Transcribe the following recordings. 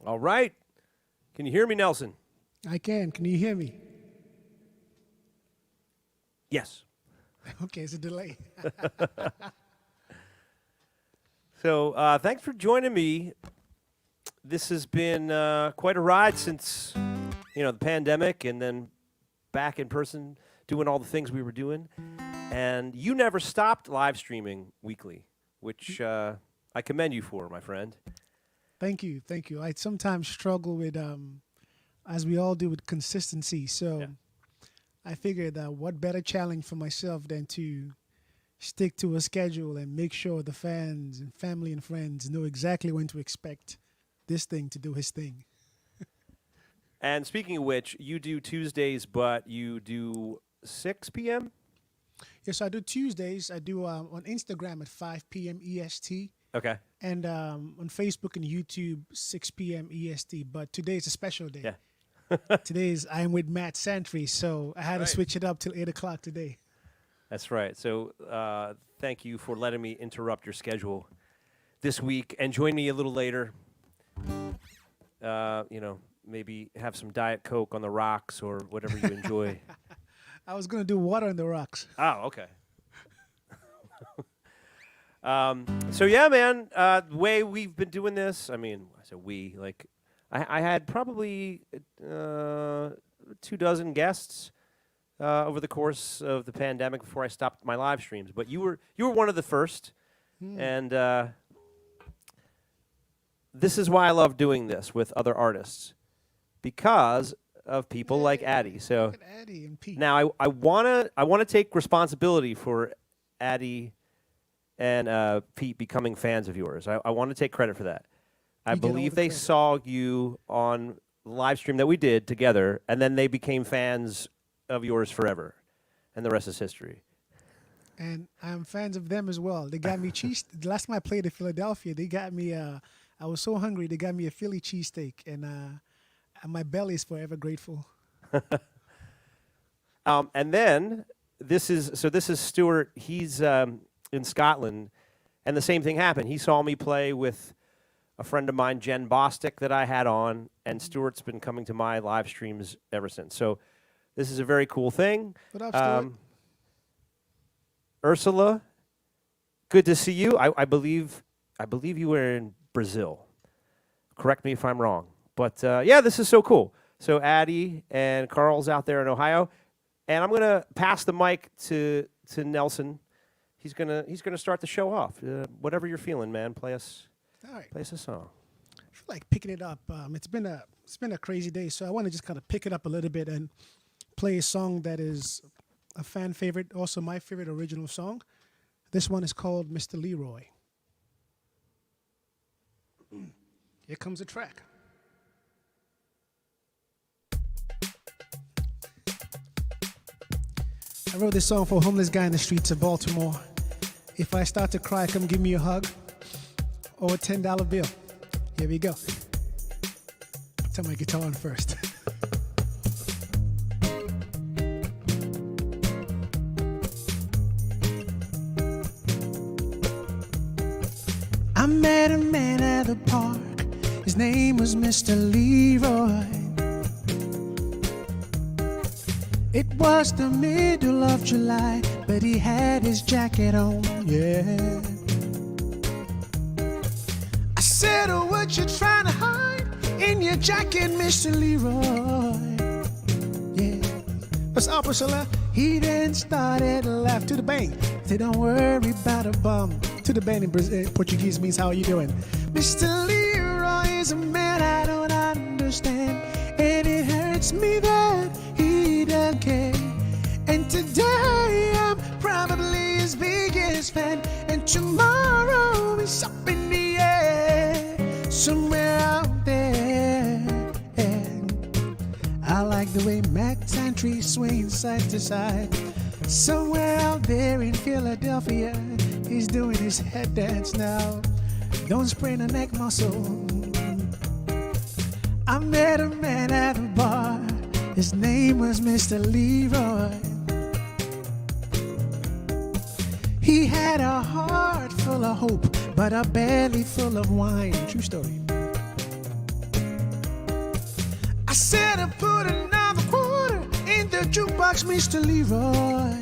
All right. Can you hear me, Nelson? I can. Can you hear me? Yes. Okay, it's a delay. So thanks for joining me. This has been quite a ride since, the pandemic and then back in person doing all the things we were doing. And you never stopped live streaming weekly, which I commend you for, my friend. Thank you. Thank you. I sometimes struggle with, as we all do, with consistency. So Yeah. I figured what better challenge for myself than to stick to a schedule and make sure the fans and family and friends know exactly when to expect this thing to do his thing. And speaking of which, you do Tuesdays, but you do 6 p.m.? Yes, I do Tuesdays. I do on Instagram at 5 p.m. EST. Okay. And on Facebook and YouTube, 6 p.m. EST. But today is a special day. Yeah. Today is I'm with Matt Santry, so I had Right. to switch it up till 8 o'clock today. That's right. So thank you for letting me interrupt your schedule this week and join me a little later. Maybe have some Diet Coke on the rocks or whatever you enjoy. I was going to do water on the rocks. Oh, okay. So yeah, man, the way we've been doing this, I said we, like, I had probably 24 guests over the course of the pandemic before I stopped my live streams. But you were one of the first, and this is why I love doing this with other artists, because of people like Addie. So Look at Addie and Pete. now I wanna take responsibility for Addie and Pete becoming fans of yours. I want to take credit for that. I You get all believe the they credit. saw you on the live stream that we did together, and then they became fans of yours forever, and the rest is history. And I'm fans of them as well. They got me cheese. The last time I played in Philadelphia, they got me, I was so hungry, they got me a Philly cheesesteak, and my belly is forever grateful. And then this is Stuart. He's in Scotland, and the same thing happened. He saw me play with a friend of mine, Jen Bostic, that I had on, and Stuart's been coming to my live streams ever since. So this is a very cool thing. What up, Stuart? Ursula, good to see you. I believe you were in Brazil. Correct me if I'm wrong. But yeah, this is so cool. So Addie and Carl's out there in Ohio, and I'm gonna pass the mic to Nelson. He's gonna start the show off. Whatever you're feeling, man, play us All right. a song. I feel like picking it up. It's been a crazy day, so I want to just kind of pick it up a little bit and play a song that is a fan favorite, also my favorite original song. This one is called Mr. Leroy. Here comes the track. I wrote this song for a homeless guy in the streets of Baltimore. If I start to cry, come give me a hug or a $10 bill. Here we go. Turn my guitar on first. I met a man at the park. His name was Mr. Leroy. It was the middle of July, but he had his jacket on, yeah. I said, oh, what you trying to hide in your jacket, Mr. Leroy? Yeah. What's up, Ursula? He then started to laugh to the bank. Say, don't worry about a bum. To the bank in Portuguese means, how are you doing? Mr. Leroy is a man I don't understand, and it hurts me that he doesn't care. And today I'm probably his biggest fan, and tomorrow he's up in the air, somewhere out there. And I like the way Matt Santry swings side to side. Somewhere out there in Philadelphia, he's doing his head dance now. Don't sprain a neck muscle. I met a man at a bar. His name was Mr. Leroy. He had a heart full of hope, but a belly full of wine. True story. I said I put another quarter in the jukebox, Mr. Leroy.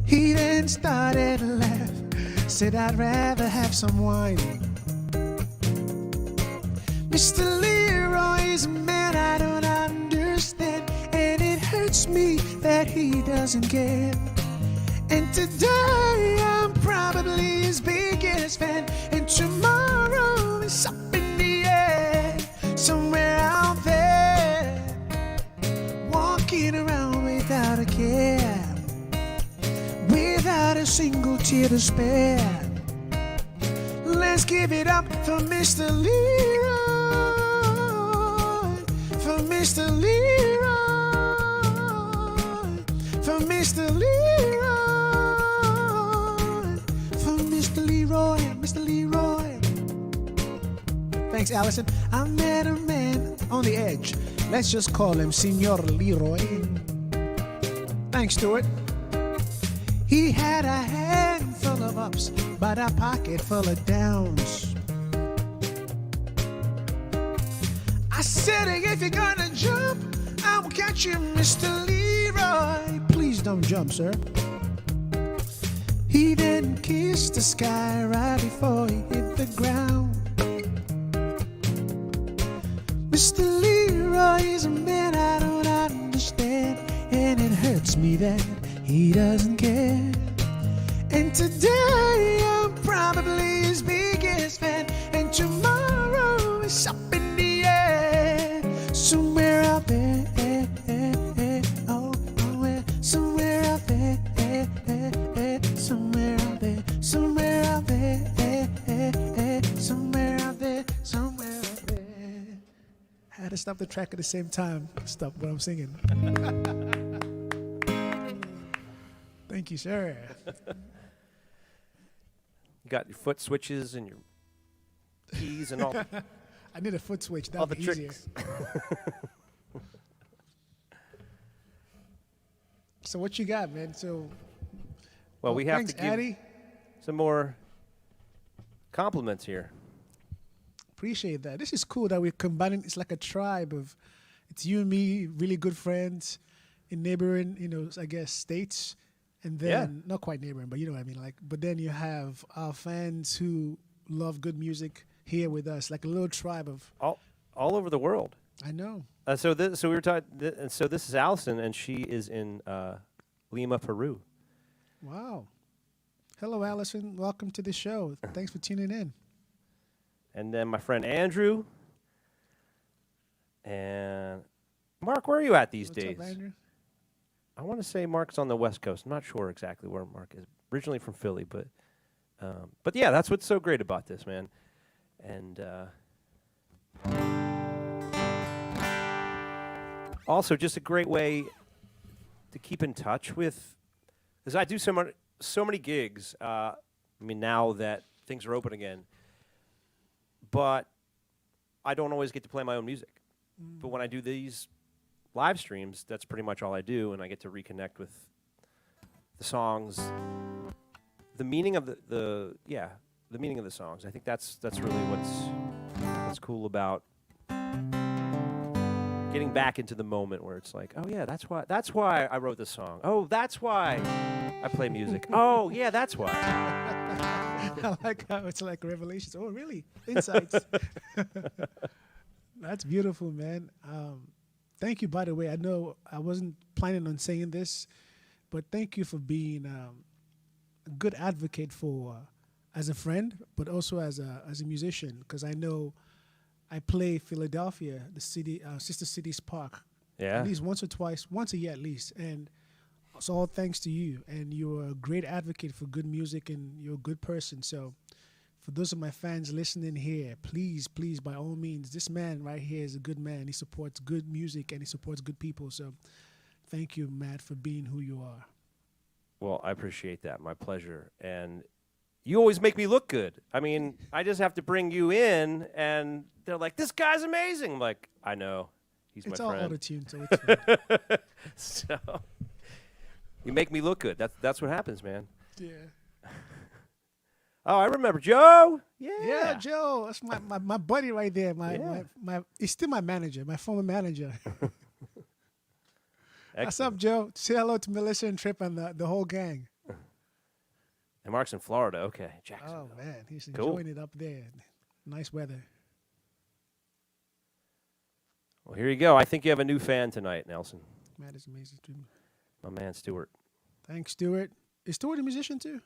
He then started to laugh, said I'd rather have some wine. Mr. Leroy is a man I don't understand, and it hurts me that he doesn't care. And today I'm probably his biggest fan, and tomorrow is up in the air, somewhere out there, walking around without a care, without a single tear to spare. Let's give it up for Mr. Leroy, for Mr. Leroy, for Mr. Leroy, for Mr. Leroy, Mr. Leroy. Thanks, Allison. I met a man on the edge. Let's just call him Senor Leroy. Thanks, Stuart. He had a handful of ups, but a pocket full of downs. I said, if you're gonna jump, I will catch you, Mr. Leroy. Please don't jump, sir. He then kissed the sky right before he hit the ground. Mr. Leroy is a man I don't understand, and it hurts me that he doesn't care. And today I'm probably his biggest fan, and tomorrow is up in the air, somewhere out there. Oh, somewhere out there, somewhere out there, somewhere out there, somewhere out there, somewhere out there. I had to stop the track at the same time. Stop what I'm singing. Thank you, sir. You got your foot switches and your keys and all. I need a foot switch. All That'd the be easier. tricks. So what you got, man? So Well, we have thanks, to give Addie. some more compliments here. Appreciate that. This is cool that we're combining. It's like a tribe of, it's you and me, really good friends in neighboring, I guess, states. And then, not quite neighboring, but you know what I mean. Like, but then you have our fans who love good music here with us, like a little tribe of. All over the world. I know. So we were talking. And so this is Allison, and she is in Lima, Peru. Wow. Hello, Allison. Welcome to the show. Thanks for tuning in. And then my friend Andrew. And Mark, where are you at these What's days? up, Andrew? I want to say Mark's on the West Coast. I'm not sure exactly where Mark is. Originally from Philly, but yeah, that's what's so great about this, man. And also just a great way to keep in touch with, because I do so many gigs. I mean, now that things are open again, but I don't always get to play my own music. But when I do these live streams, that's pretty much all I do, and I get to reconnect with the songs, the meaning of the meaning of the songs. I think that's really what's cool about getting back into the moment where it's like, oh yeah, that's why I wrote this song. Oh, that's why I play music. Oh yeah, that's why. I like how it's like revelations. Oh, really? Insights. That's beautiful, man. Thank you, by the way. I know I wasn't planning on saying this, but thank you for being a good advocate for, as a friend, but also as a musician, because I know I play Philadelphia, the city, Sister Cities Park, Yeah. at least once a year at least, and it's all thanks to you. And you're a great advocate for good music, and you're a good person. So for those of my fans listening here, please, by all means, this man right here is a good man. He supports good music, and he supports good people. So thank you, Matt, for being who you are. Well, I appreciate that. My pleasure. And you always make me look good. I mean, I just have to bring you in, and they're like, this guy's amazing. I'm like, I know. He's It's my all friend. auto-tune, so it's fine. So you make me look good. That's what happens, man. Yeah. Oh, I remember Joe. Yeah. Yeah, Joe. That's my buddy right there. Yeah. He's still my manager, my former manager. What's Excellent. up, Joe? Say hello to Melissa and Trip and the whole gang. And Mark's in Florida. Okay, Jackson. Oh man, he's Cool. enjoying it up there. Nice weather. Well, here you go. I think you have a new fan tonight, Nelson. Man, it's amazing too. My man, Stuart. Thanks, Stuart. Is Stuart a musician too?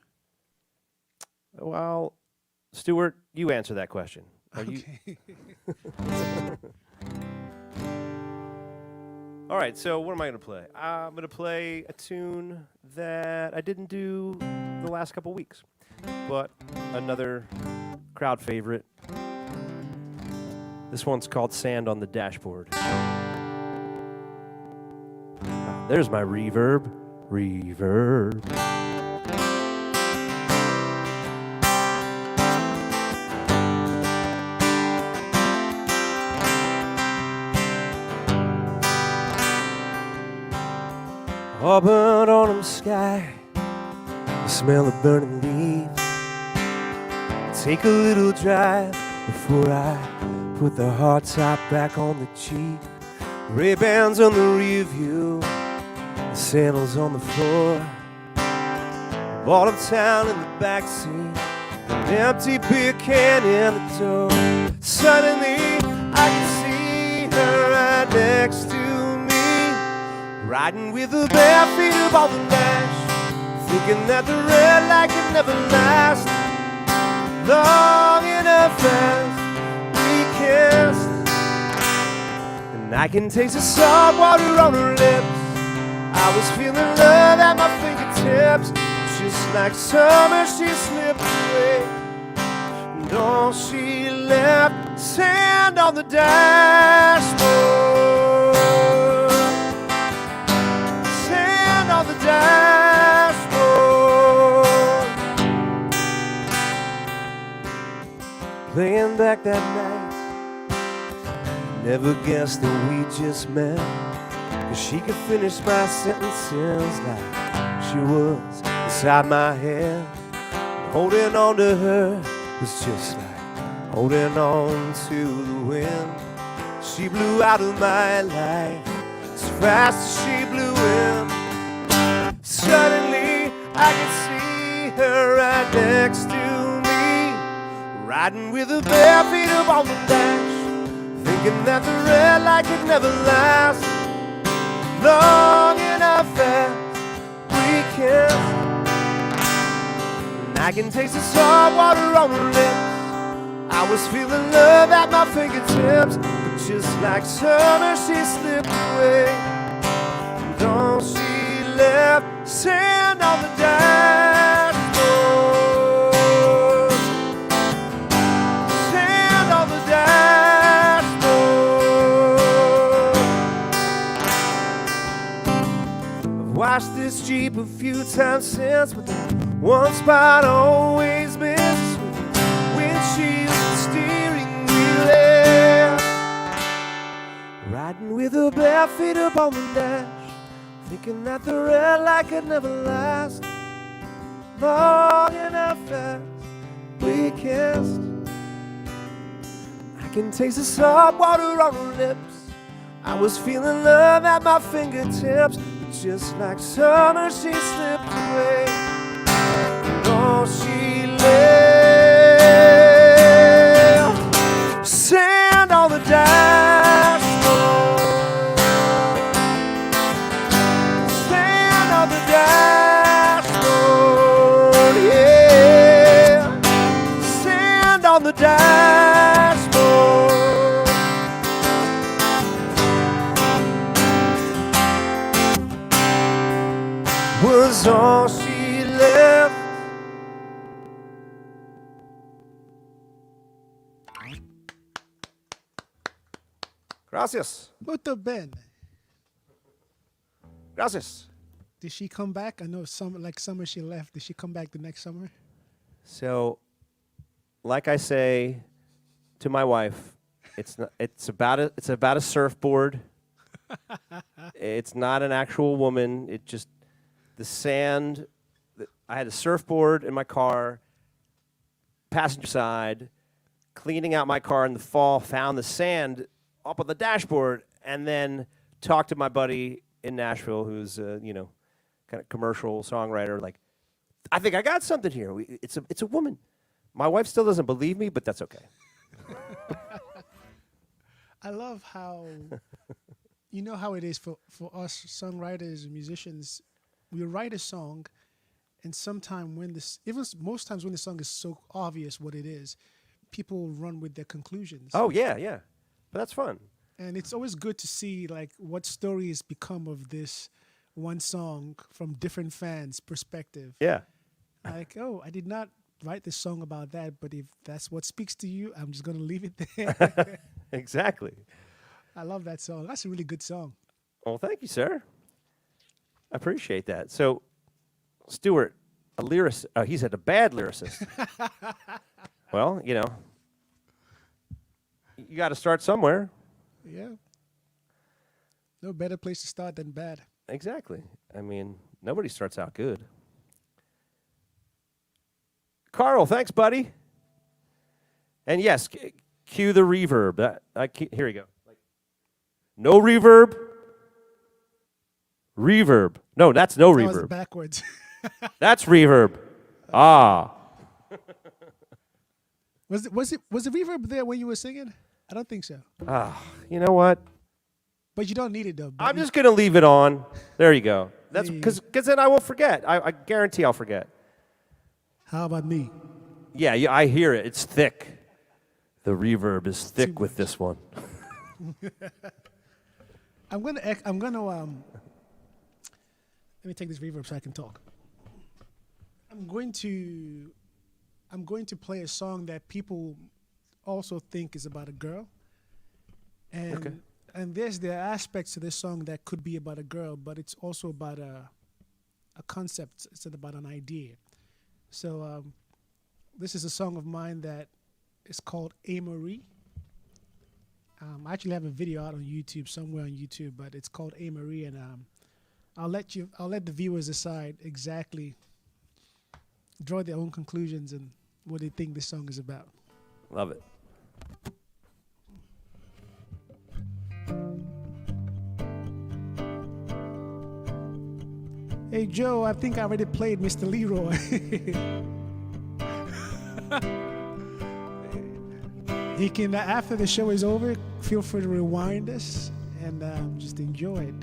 Well, Stuart, you answer that question. Are you? Okay. All right, so what am I going to play? I'm going to play a tune that I didn't do the last couple weeks, but another crowd favorite. This one's called Sand on the Dashboard. There's my reverb. Reverb. Auburn autumn sky, the smell of burning leaves. Take a little drive before I put the hardtop back on the Jeep. Ray-Bans on the rear view, the sandals on the floor. Ball of town in the backseat, an empty beer can in the door. Suddenly I can see her right next to me, riding with her bare feet up on the dash, thinking that the red light could never last long enough as we kissed. And I can taste the salt water on her lips. I was feeling love at my fingertips. Just like summer she slipped away, and all she left, sand on the dashboard. Sand on the dashboard. Playing back that night, never guessed that we just met, 'cause she could finish my sentences like she was inside my head. Holding on to her was just like holding on to the wind. She blew out of my life as fast as she blew in. Suddenly I could see her right next to me, riding with her bare feet up on the dash, thinking that the red light could never last long enough as we kissed. And I can taste the salt water on her lips. I was feeling love at my fingertips, but just like summer she slipped away, and all she left, sand on the dashboard. Sand on the dashboard. I've washed this Jeep a few times since, but the one spot always misses with the windshield and steering wheel. Yeah. Riding with her bare feet up on the dash, thinking that the red light could never last long enough as we kissed. I can taste the salt water on her lips. I was feeling love at my fingertips, but just like summer she slipped away, and all she left, sand on the dashboard. Sand on the dashboard, yeah. Sand on the dashboard. Was all she left. Gracias. Muito bene. Gracias. Did she come back? I know summer she left. Did she come back the next summer? So, like I say to my wife, it's about a surfboard. It's not an actual woman. It just the sand. I had a surfboard in my car. passenger side, cleaning out my car in the fall, found the sand up on the dashboard, and then talked to my buddy in Nashville who's, kind of commercial songwriter, like, I think I got something here. It's a woman. My wife still doesn't believe me, but that's okay. I love how, you know how it is for us songwriters and musicians. We write a song, and most times when the song is so obvious what it is, people run with their conclusions. Oh, yeah. But that's fun. And it's always good to see like what stories become of this one song from different fans' perspective. Yeah. Like, oh, I did not write this song about that, but if that's what speaks to you, I'm just going to leave it there. Exactly. I love that song. That's a really good song. Well, thank you, sir. I appreciate that. So, Stuart, a lyricist, he said a bad lyricist. Well, you got to start somewhere. Yeah. No better place to start than bad. Exactly. I mean, nobody starts out good. Carl, thanks, buddy. And yes, cue the reverb. Here we go. No reverb. Reverb. No, that's no That was reverb. backwards. That's reverb. Ah. Was the reverb there when you were singing? I don't think so. You know what? But you don't need it though. I'm just going to leave it on. There you go. That's because then I won't forget. I guarantee I'll forget. How about me? Yeah, I hear it. It's thick. The reverb is thick with this one. I'm gonna let me take this reverb so I can talk. I'm going to play a song that people also think is about a girl. And Okay. and there are aspects to this song that could be about a girl, but it's also about a concept. It's about an idea. So this is a song of mine that is called A Marie. I actually have a video out on YouTube, somewhere on YouTube, but it's called A Marie, and I'll let the viewers decide exactly, draw their own conclusions and what they think this song is about. Love it. Hey Joe, I think I already played Mr. Leroy. You can, after the show is over, feel free to rewind us and just enjoy it.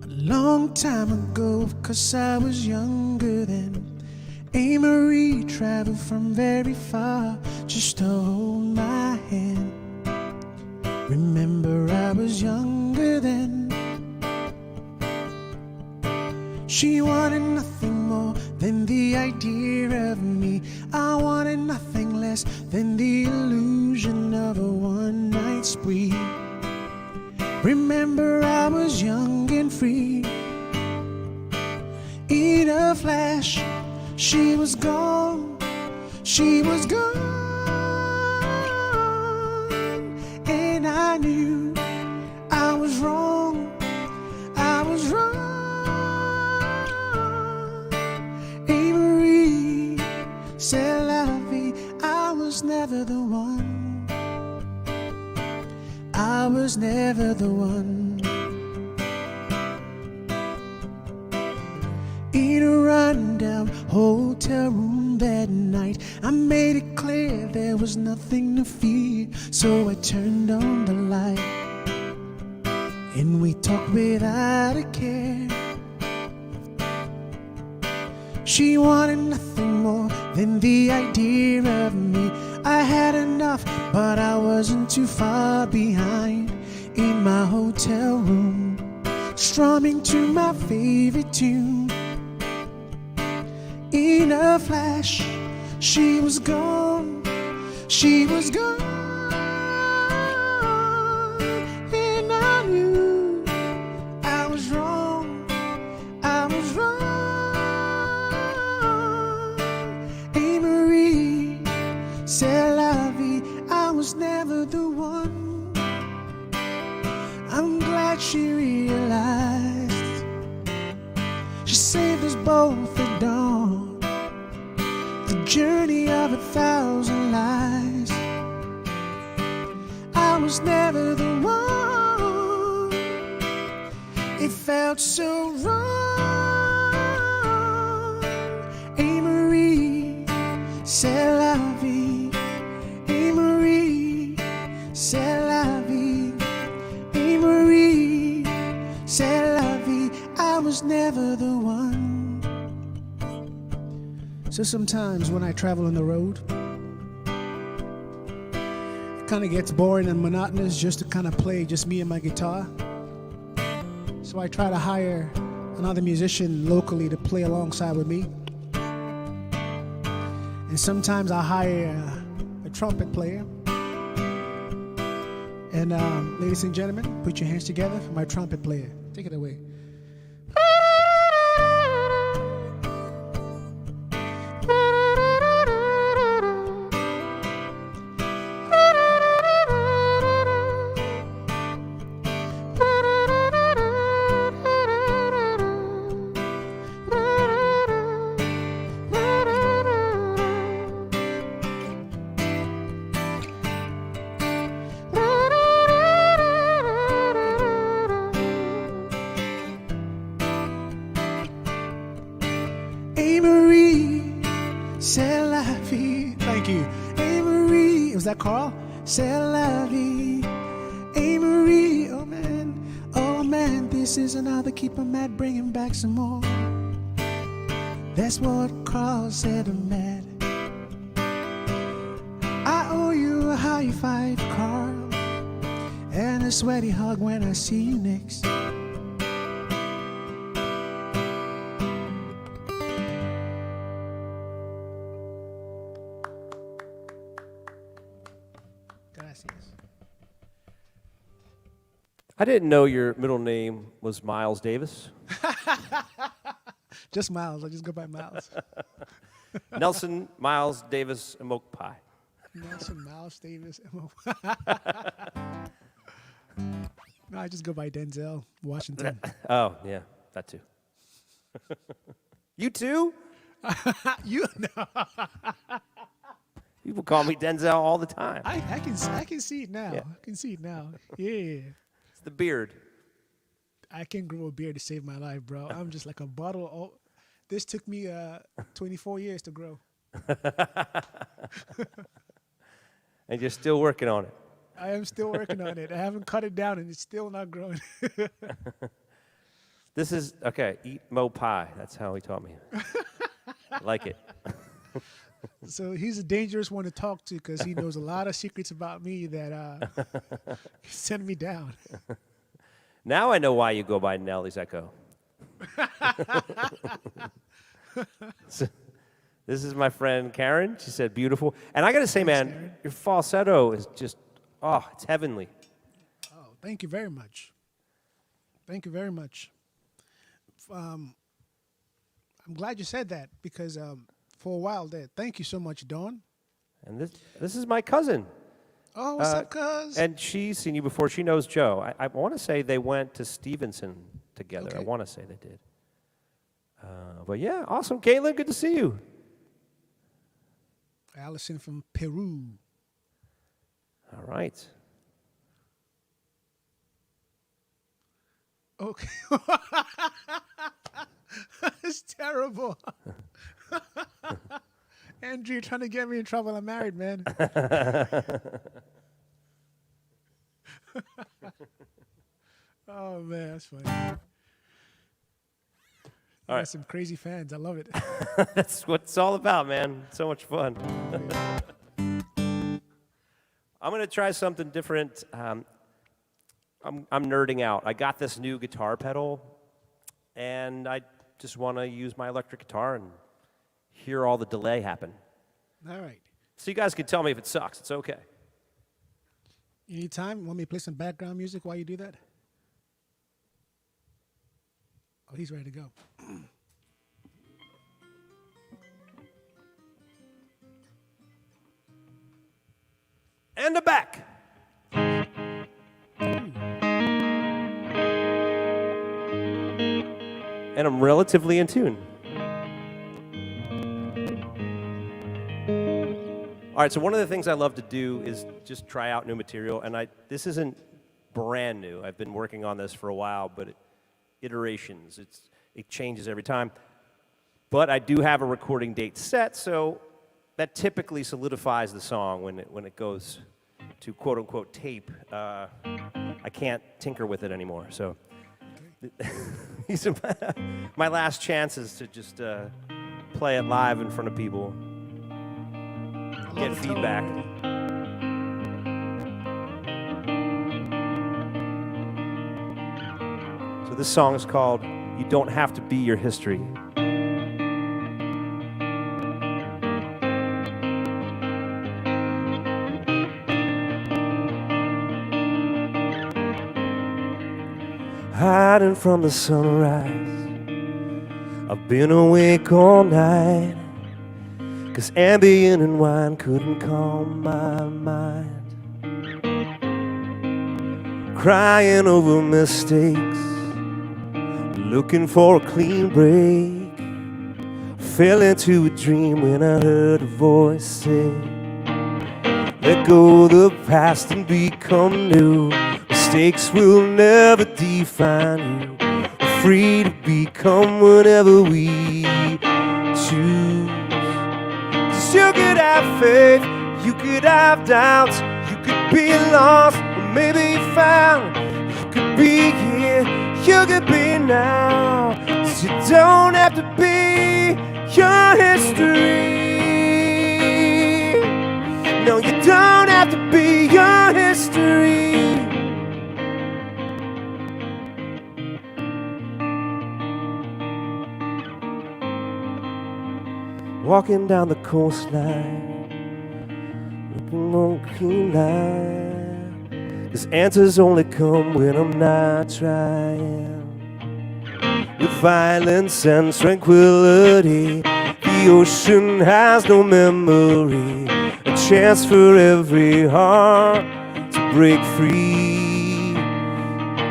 A long time ago, 'cause I was younger then, A Marie traveled from very far just to hold my hand. Remember, I was younger then. She wanted nothing more than the idea of me. I wanted nothing less than the illusion of a one-night spree. Remember, I was young and free. In a flash, she was gone. She was gone. And I knew I was wrong. I was wrong. Marie, c'est la vie. I was never the one. I was never the one. In a rundown hotel room that night, I made it clear there was nothing to fear. So I turned on the light and we talked without a care. She wanted nothing more than the idea of me. I had enough, but I wasn't too far behind. In my hotel room, strumming to my favorite tune. In a flash, she was gone. She was gone. And I knew I was wrong. I was wrong. Hey Marie, c'est la vie. I was never the one. I'm glad she realized She saved us both at dawn. The journey of 1,000 lives. I was never the one. It felt so wrong. Hey Marie, c'est la vie. Hey Marie, c'est la vie. Hey Marie, c'est la vie. I was never the one. So sometimes when I travel on the road, it kind of gets boring and monotonous just to kind of play just me and my guitar. So I try to hire another musician locally to play alongside with me. And sometimes I hire a trumpet player. And ladies and gentlemen, put your hands together for my trumpet player. Take it away. Hey Marie, c'est la vie. Thank you. Hey Marie, was that Carl? C'est la vie. Hey Marie, oh man, this is another keep 'em mad, bringing back some more. That's what Carl said to Matt. I owe you a high five, Carl, and a sweaty hug when I see you next. Gracias. I didn't know your middle name was Miles Davis. Just Miles. I just go by Miles. Nelson Miles Davis Mokpai. Nelson Miles Davis. No, I just go by Denzel Washington. Oh, yeah, that too. You too? You know. People call me Denzel all the time. I can see it now. Yeah. I can see it now. Yeah. It's the beard. I can grow a beard to save my life, bro. I'm just like a bottle. Oh, this took me 24 years to grow. And you're still working on it. I am still working on it. I haven't cut it down, and it's still not growing. This is, okay, eat mo pie. That's how he taught me. I like it. So he's a dangerous one to talk to because he knows a lot of secrets about me that send me down. Now I know why you go by Nelly's Echo. So, this is my friend Karen. She said beautiful. And I got to say, man, Karen. your falsetto is just, oh, it's heavenly. Oh, thank you very much. Thank you very much. I'm glad you said that because for a while there, thank you so much, Dawn. And this is my cousin. Oh, what's up, cuz? And she's seen you before. She knows Joe. I want to say they went to Stevenson together. Okay. I want to say they did. But yeah, awesome. Caitlin, good to see you. Allison from Peru. All right. Okay. It's terrible. Andrew, you're trying to get me in trouble. I'm married, man. Oh, man, that's funny. All right. Got some crazy fans. I love it. That's what it's all about, man. So much fun. I'm going to try something different. I'm nerding out. I got this new guitar pedal, and I just want to use my electric guitar and hear all the delay happen. All right. So you guys can tell me if it sucks. It's okay. You need time? Want me to play some background music while you do that? Oh, he's ready to go. And the back. and I'm relatively in tune. All right, so one of the things I love to do is just try out new material, and this isn't brand new. I've been working on this for a while, but iterations. It changes every time. But I do have a recording date set, so that typically solidifies the song when it goes to quote unquote tape. I can't tinker with it anymore. So these are my last chances to just play it live in front of people. Get feedback. So this song is called You Don't Have to Be Your History. Hiding from the sunrise, I've been awake all night, 'cause Ambien and wine couldn't calm my mind. Crying over mistakes, looking for a clean break. Fell into a dream when I heard a voice say, let go of the past and become new. Mistakes will never define you. We're free to become whatever we choose. 'Cause you could have faith, you could have doubts, you could be lost, or maybe found. You could be here, you could be now. 'Cause you don't have to be your history. No, you don't have to be your history. Walking down the coastline, looking on a clean line. 'Cause answers only come when I'm not trying. With violence and tranquility, the ocean has no memory. A chance for every heart to break free.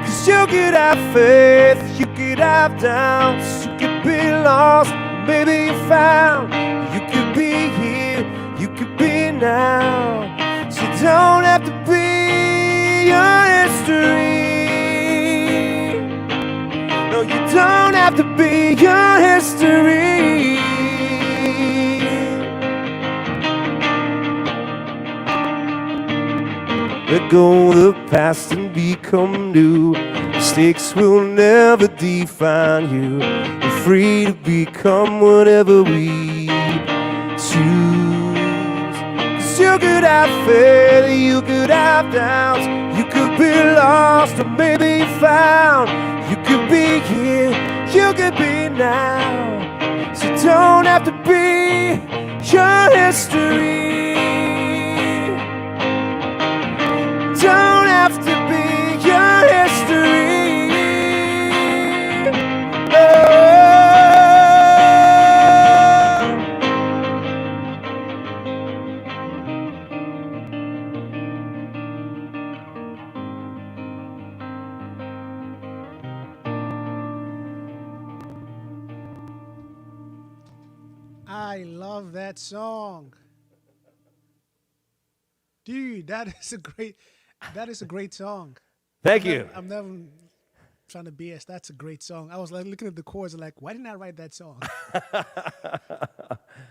'Cause you could have faith, you could have doubts, you could be lost, maybe found. You could be here, you could be now. So you don't have to be your history. No, you don't have to be your history. Let go of the past and become new. Mistakes will never define you. We're free to become whatever we choose. 'Cause you could have faith, you could have doubts, you could be lost or maybe found. You could be here, you could be now. So you don't have to be your history. Don't have to be your history. Oh. I love that song. Dude, that is a great song. Thank you. I'm never trying to BS. That's a great song. I was like looking at the chords and like, why didn't I write that song?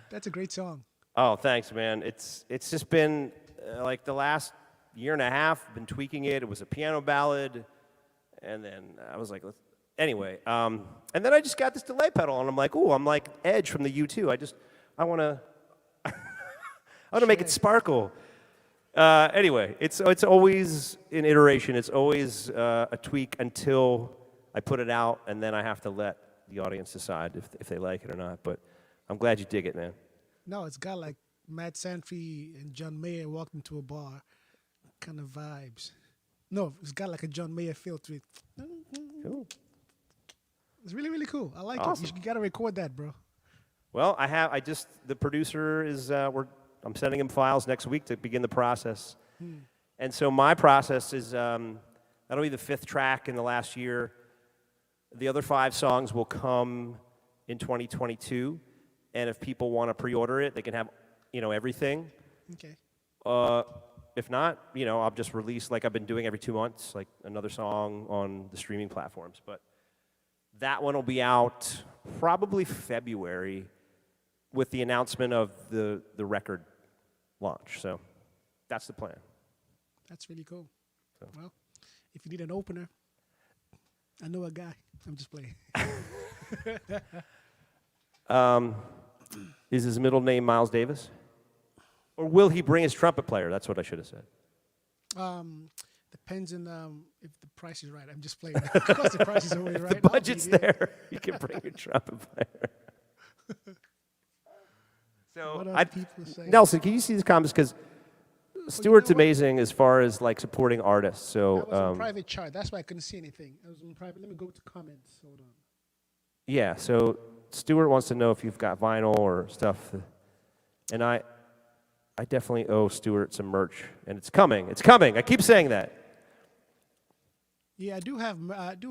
That's a great song. Oh, thanks, man. It's just been like the last year and a half, been tweaking it. It was a piano ballad, and then I was like, anyway. And then I just got this delay pedal, and I'm like, ooh, I'm like Edge from the U2. I want to make it sparkle. Anyway, it's always an iteration. It's always a tweak until I put it out, and then I have to let the audience decide if they like it or not. But I'm glad you dig it, man. No, it's got like Matt Santry and John Mayer walked into a bar kind of vibes. No, it's got like a John Mayer feel to it. Cool. It's really, really cool. I like Awesome. it. You got to record that, bro. Well, the producer is, I'm sending him files next week to begin the process. And so my process is, that'll be the 5th track in the last year. The other 5 songs will come in 2022, and if people want to pre-order it, they can have, everything. Okay. If not, I'll just release, like I've been doing every 2 months, like another song on the streaming platforms. But that one will be out probably February with the announcement of the record launch. So that's the plan. That's really cool. So. Well, if you need an opener, I know a guy. I'm just playing. Is his middle name Miles Davis? Or will he bring his trumpet player? That's what I should have said. Depends on if the price is right. I'm just playing. Of course, the price is always right. The budget's there. You can bring your trumpet player. So, what are people saying? Nelson, can you see these comments? Because Stuart's amazing as far as like supporting artists. So that was on private chart. That's why I couldn't see anything. I was on private. Let me go to comments. Hold on. Yeah. So Stuart wants to know if you've got vinyl or stuff, and I definitely owe Stuart some merch, and it's coming. It's coming. I keep saying that. Yeah, I do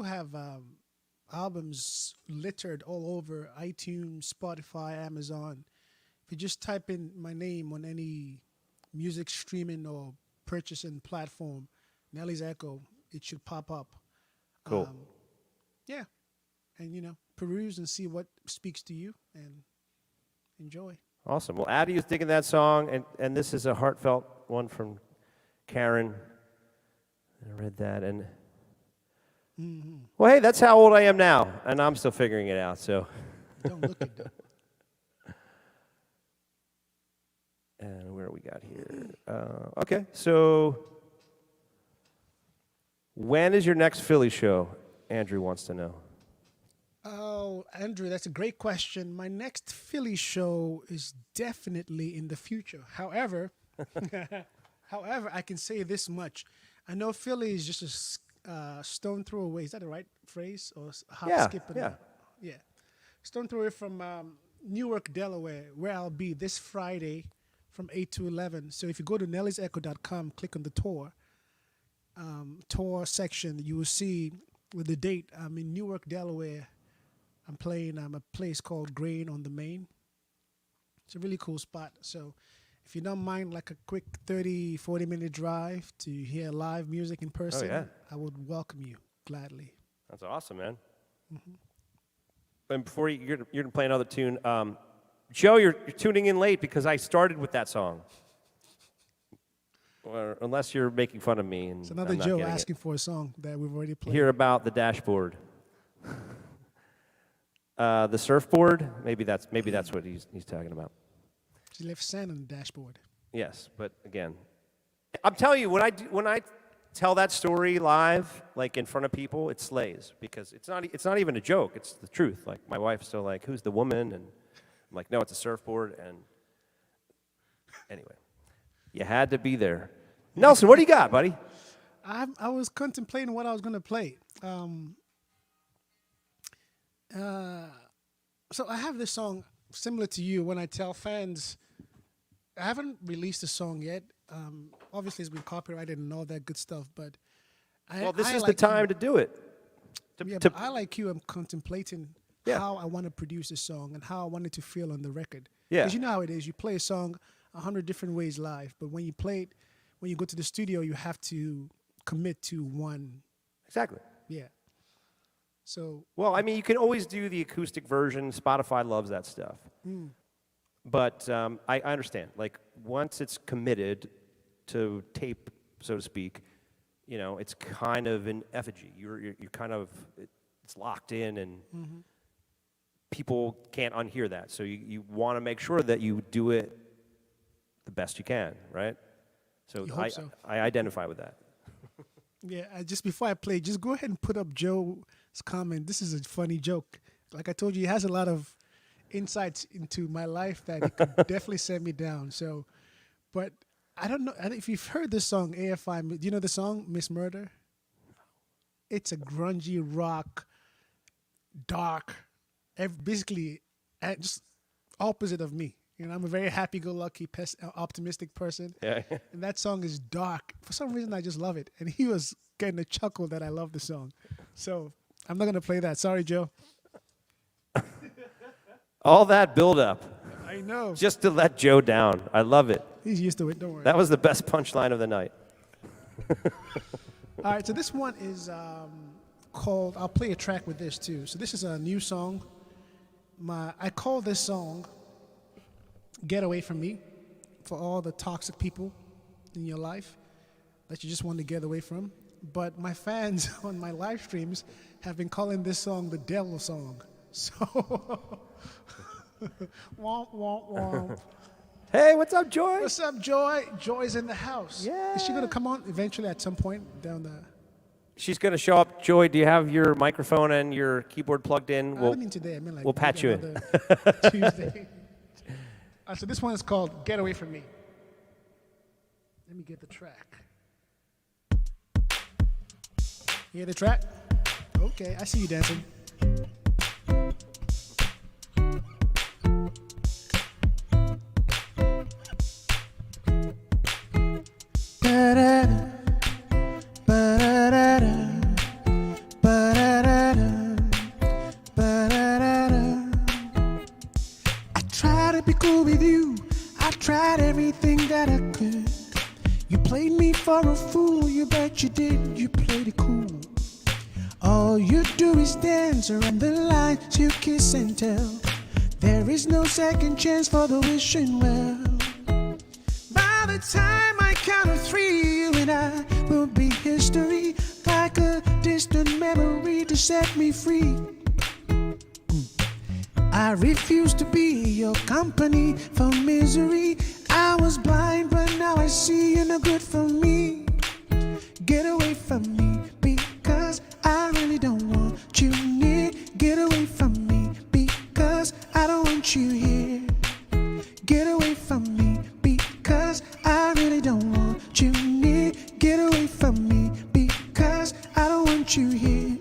have albums littered all over iTunes, Spotify, Amazon. If you just type in my name on any music streaming or purchasing platform, Nelly's Echo, it should pop up. Cool. Yeah, and peruse and see what speaks to you and enjoy. Awesome. Well, Addie is digging that song, and this is a heartfelt one from Karen. I read that, and well, hey, that's how old I am now, and I'm still figuring it out. So, don't look it though. And where we got here? Okay, so when is your next Philly show? Andrew wants to know. Oh, Andrew, that's a great question. My next Philly show is definitely in the future. However, I can say this much. I know Philly is just a stone throw away. Is that the right phrase? Or hop, skip? Yeah. Stone throw away from Newark, Delaware, where I'll be this Friday from 8 to 11. So if you go to nellysecho.com, click on the tour section, you will see with the date. I'm in Newark, Delaware. I'm playing a place called Grain on the Main. It's a really cool spot. So if you don't mind like a quick 30, 40-minute drive to hear live music in person, I would welcome you gladly. That's awesome, man. And before you're going to play another tune, Joe, you're tuning in late because I started with that song. Or unless you're making fun of me. And it's another Joe asking for a song that we've already played. Hear about the dashboard. The surfboard, maybe that's what he's talking about. She left sand on the dashboard. Yes, but again, I'm telling you, when I tell that story live, like in front of people, it slays because it's not even a joke. It's the truth. Like my wife's still like, "Who's the woman?" And I'm like, "No, it's a surfboard." And anyway, you had to be there. Nelson, what do you got, buddy? I was contemplating what I was going to play. So I have this song similar to you when I tell fans, I haven't released a song yet. Obviously, it's been copyrighted and all that good stuff, but this is the time to do it. But I, like you, I'm contemplating how I want to produce a song and how I want it to feel on the record. Yeah. Because you know how it is. You play a song 100 different ways live, but when you play it, when you go to the studio, you have to commit to one. Exactly. Yeah. So. Well, I mean, you can always do the acoustic version. Spotify loves that stuff. But I understand. Like, once it's committed to tape, so to speak, it's kind of an effigy. You're kind of, it's locked in, and people can't unhear that. So you want to make sure that you do it the best you can, right? So I identify with that. Yeah, just before I play, just go ahead and put up Joe's comment. This is a funny joke. Like I told you, he has a lot of insights into my life that he could definitely set me down. So, but I don't know if you've heard this song, AFI. Do you know the song, Miss Murder? It's a grungy rock, dark, basically just opposite of me. I'm a very happy-go-lucky, optimistic person. Yeah. And that song is dark. For some reason, I just love it. And he was getting a chuckle that I love the song. So I'm not gonna play that. Sorry, Joe. All that build up I know. just to let Joe down. I love it. He's used to it. Don't worry. That was the best punchline of the night. All right, so this one is called. I'll play a track with this too. So this is a new song. I call this song "Get Away From Me" for all the toxic people in your life that you just want to get away from. But my fans on my live streams have been calling this song the devil song. So, womp, womp, womp. Hey, what's up, Joy? What's up, Joy? Joy's in the house. Yeah. Is she going to come on eventually at some point down the... She's going to show up. Joy, do you have your microphone and your keyboard plugged in? I don't mean today. I mean like... we'll patch you in. Tuesday. So this one is called Get Away From Me. Let me get the track. You hear the track? Okay, I see you dancing. I tried to be cool with you. I tried everything that I could. You played me for a fool. You bet you did. You played it cool. All you do is dance around the lines you kiss and tell. There is no second chance for the wishing well. By the time I count to three, you and I will be history, like a distant memory to set me free. I refuse to be your company for misery. I was blind, but now I see you're no good for me. Get away from me, because I really don't want you near. Get away from me, because I don't want you here. Get away from me, because I really don't want you near. Get away from me, because I don't want you here.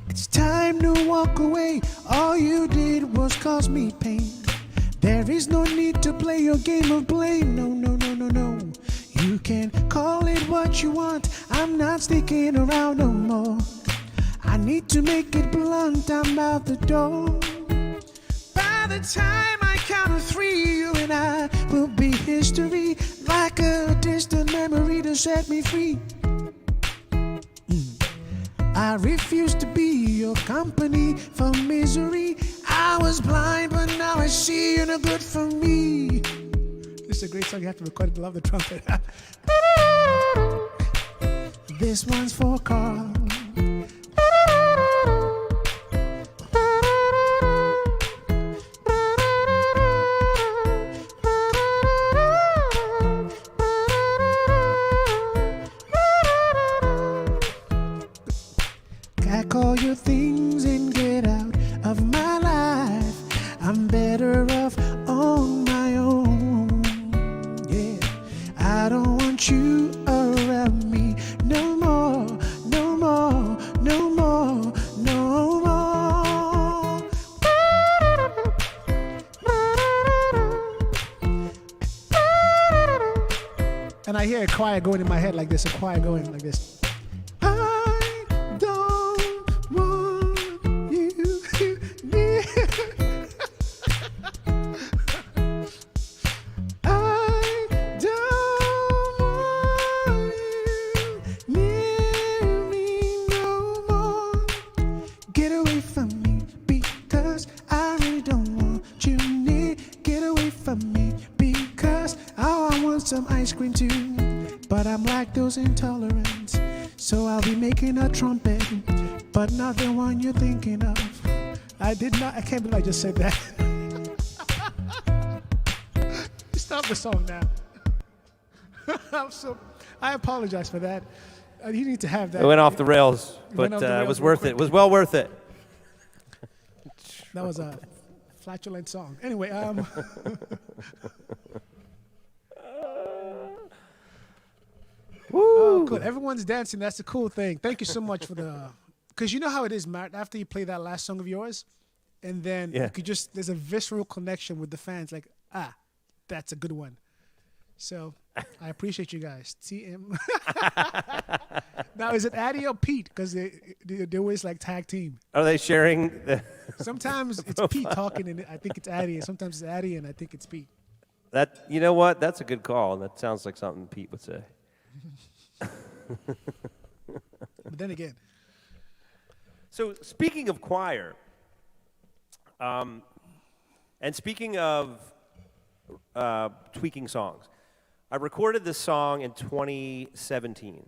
It's time to walk away. All you did was cause me pain. There is no need to play your game of blame. No, no, no, no, no. You can call it what you want. I'm not sticking around no more. I need to make it blunt. I'm out the door. By the time I count to three, you and I will be history, like a distant memory to set me free. I refuse to be your company for misery. I was blind, but now I see you're no good for me. This is a great song. You have to record it. Love the trumpet. This one's for Carl. Pack all your things and get out of my life. I'm better off on my own. Yeah, I don't want you around me no more, no more, no more, no more. And I hear a choir going in my head like this, a choir going like this. Some ice cream too, but I'm lactose intolerant, so I'll be making a trumpet, but not the one you're thinking of. I can't believe I just said that. Stop the song now. I apologize for that. You need to have that. It went off the rails, but it was worth it. It was well worth it. That was a flatulent song. Anyway, Oh, good. Everyone's dancing. That's the cool thing. Thank you so much for the... Because you know how it is, Matt. After you play that last song of yours, and then Yeah. you could just there's a visceral connection with the fans. Like, that's a good one. So I appreciate you guys. TM. Now is it Addy or Pete? Because they always like tag team. Are they sharing the Sometimes it's Pete talking, and I think it's Addy. And sometimes it's Addy, and I think it's Pete. that? You know what? That's a good call, and that sounds like something Pete would say. But then again, So speaking of choir, and speaking of tweaking songs, I recorded this song in 2017,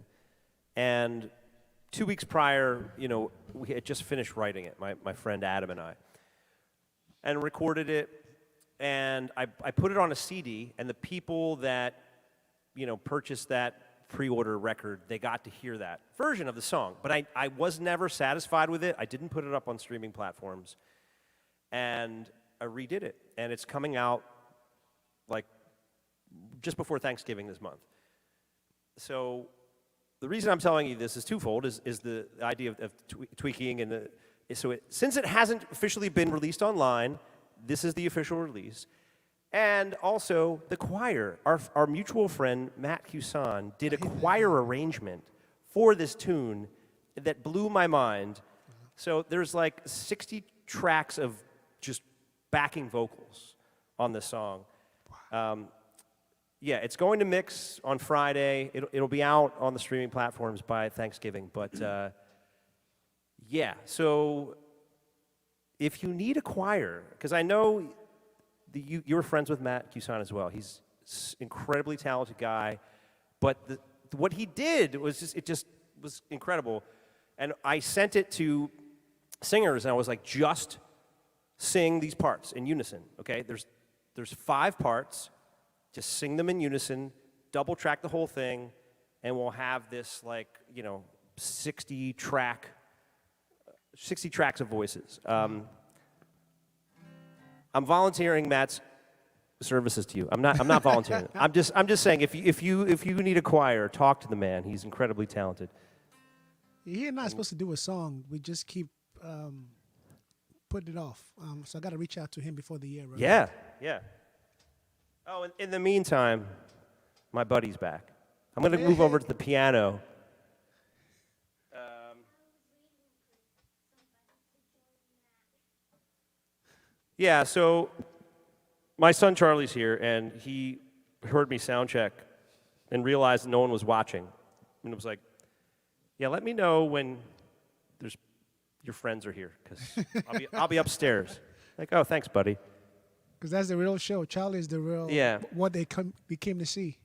and 2 weeks prior, we had just finished writing it, my friend Adam and I, and recorded it, and I put it on a CD, and the people that, purchased that pre-order record, they got to hear that version of the song. But I was never satisfied with it. I didn't put it up on streaming platforms. And I redid it. And it's coming out like just before Thanksgiving this month. So the reason I'm telling you this is twofold, is the idea of tweaking. And since it hasn't officially been released online, this is the official release. And also, the choir, our mutual friend, Matt Huson, did a choir arrangement for this tune that blew my mind. So there's like 60 tracks of just backing vocals on this song. Yeah, it's going to mix on Friday. It'll be out on the streaming platforms by Thanksgiving. But yeah, so if you need a choir, because I know you're friends with Matt Cuson as well. He's an incredibly talented guy, but what he did was just was incredible. And I sent it to singers, and I was like, just sing these parts in unison. Okay, there's 5 parts. Just sing them in unison. Double track the whole thing, and we'll have this 60 tracks of voices. I'm volunteering Matt's services to you. I'm not volunteering. I'm just saying if you need a choir, talk to the man. He's incredibly talented. you're not supposed to do a song. We just keep putting it off. So I got to reach out to him before the year, right? Yeah. Oh, and in the meantime, my buddy's back. I'm going to move over to the piano. Yeah, so my son Charlie's here, and he heard me sound check and realized that no one was watching. And it was like, yeah, let me know when your friends are here, because I'll be upstairs. Like, oh, thanks, buddy. Because that's the real show. Charlie is the real, what they came to see.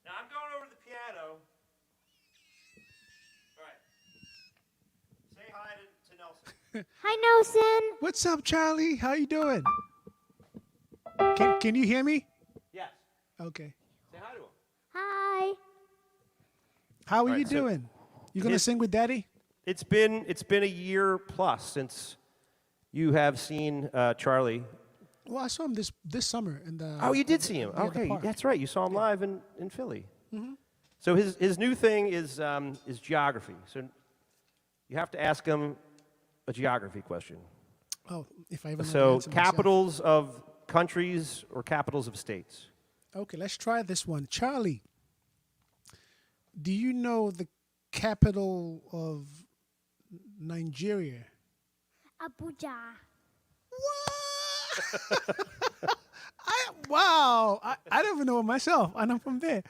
Now I'm going over to the piano. All right. Say hi to Nelson. Hi, Nelson. What's up, Charlie? How you doing? Can you hear me? Yes. Okay. Say hi to him. Hi. How are All you right, so doing? You gonna sing with Daddy? It's been a year plus since you have seen Charlie. Well, I saw him this summer in the. Oh, you did see him. yeah, the Okay, park. that's right. You saw him live in Philly. Mm-hmm. So his new thing is geography. So you have to ask him a geography question. Oh, if I even know the So answer myself. capitals of countries or capitals of states. Okay, let's try this one. Charlie, do you know the capital of Nigeria? Abuja. Wow, I don't even know it myself, and I'm from there.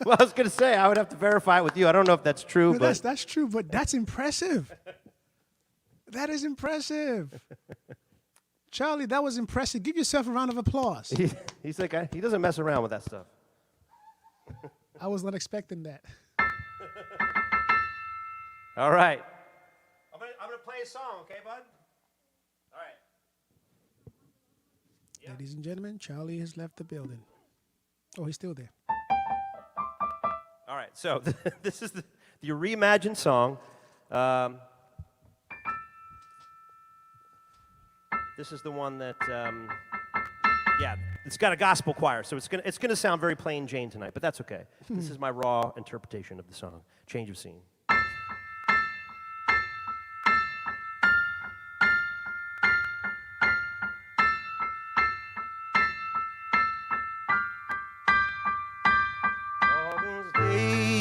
Well, I was going to say, I would have to verify it with you. I don't know if that's true, No, but that's true, but that's impressive. That is impressive. Charlie, that was impressive. Give yourself a round of applause. he's like, he doesn't mess around with that stuff. I was not expecting that. All right. I'm gonna play a song, okay, bud? All right. Yeah. Ladies and gentlemen, Charlie has left the building. Oh, he's still there. All right. So this is the reimagined song. This is the one that, it's got a gospel choir, so it's gonna sound very plain Jane tonight, but that's okay. This is my raw interpretation of the song. Change of scene.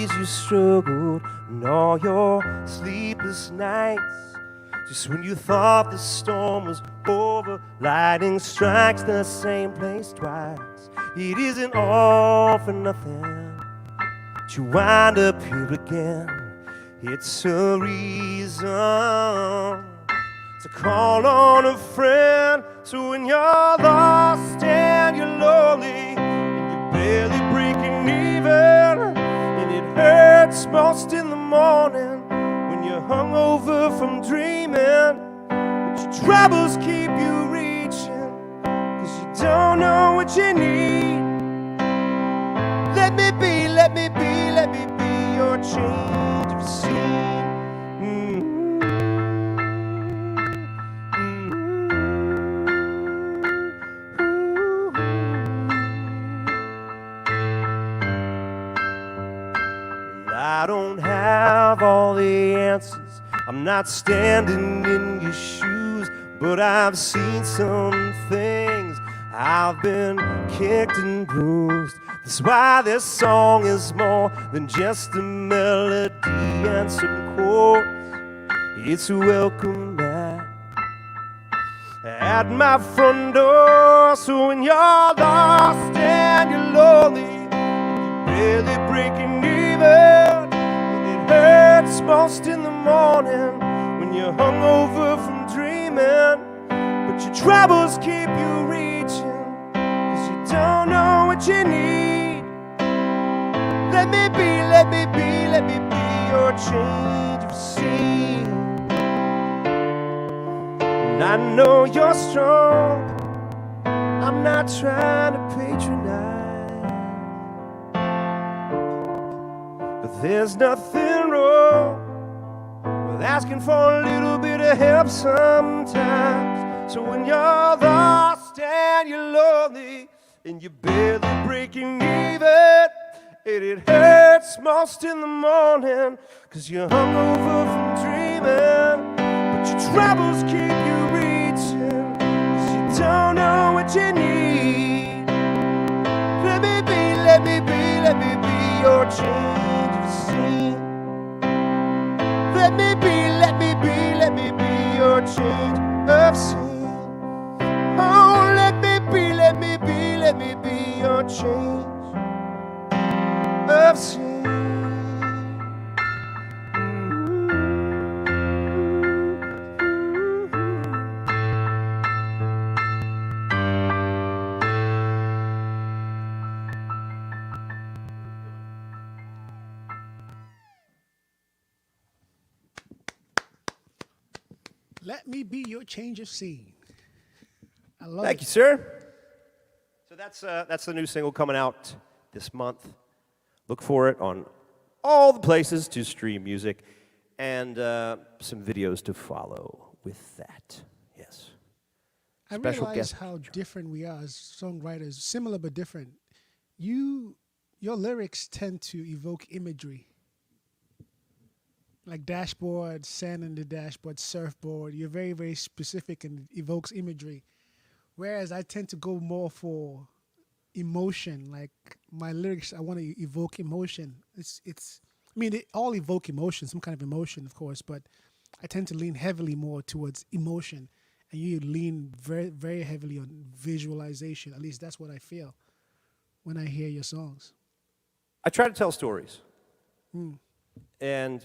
days you struggled and all your sleepless nights. Just when you thought the storm was over, lightning strikes the same place twice. It isn't all for nothing that you wind up here again. It's a reason to call on a friend. So when you're lost and you're lonely and you're barely breaking even, and it hurts most in the morning when you're hungover from dreaming, but your troubles keep you reaching, 'cause you don't know what you need. Let me be, let me be, let me be your change of scene. I don't have all the answers, I'm not standing in your shoes, but I've seen some things, I've been kicked and bruised. That's why this song is more than just a melody and some chords. It's a welcome mat at my front door. So when you're lost and you're lonely and you're barely breaking even, and it hurts most in the morning when you're hungover from dreaming, but your troubles keep you reaching, 'cause you don't know what you need. Let me be, let me be, let me be your change of scene. And I know you're strong, I'm not trying to patronize, but there's nothing wrong with asking for a little bit of help sometimes. So when you're lost and you're lonely and you're barely breaking even, and it hurts most in the morning 'cause you're hungover from dreaming, but your troubles keep you reaching, 'cause you don't know what you need. Let me be, let me be, let me be your change of scene. Let me be, let me be, let me be your change of scene. Oh, let me be, let me be, let me be your change of scene. Let me be your change of scene. I love Thank it. you, sir. So that's the new single coming out this month. Look for it on all the places to stream music, and some videos to follow with that. Yes. I Special realize guest how feature. different we are as songwriters, similar but different. Your lyrics tend to evoke imagery. Like dashboard, sand in the dashboard, surfboard. You're very, very specific and it evokes imagery. Whereas I tend to go more for emotion. Like my lyrics, I want to evoke emotion. I mean, they all evoke emotion, some kind of emotion, of course, but I tend to lean heavily more towards emotion. And you lean very, very heavily on visualization. At least that's what I feel when I hear your songs. I try to tell stories, and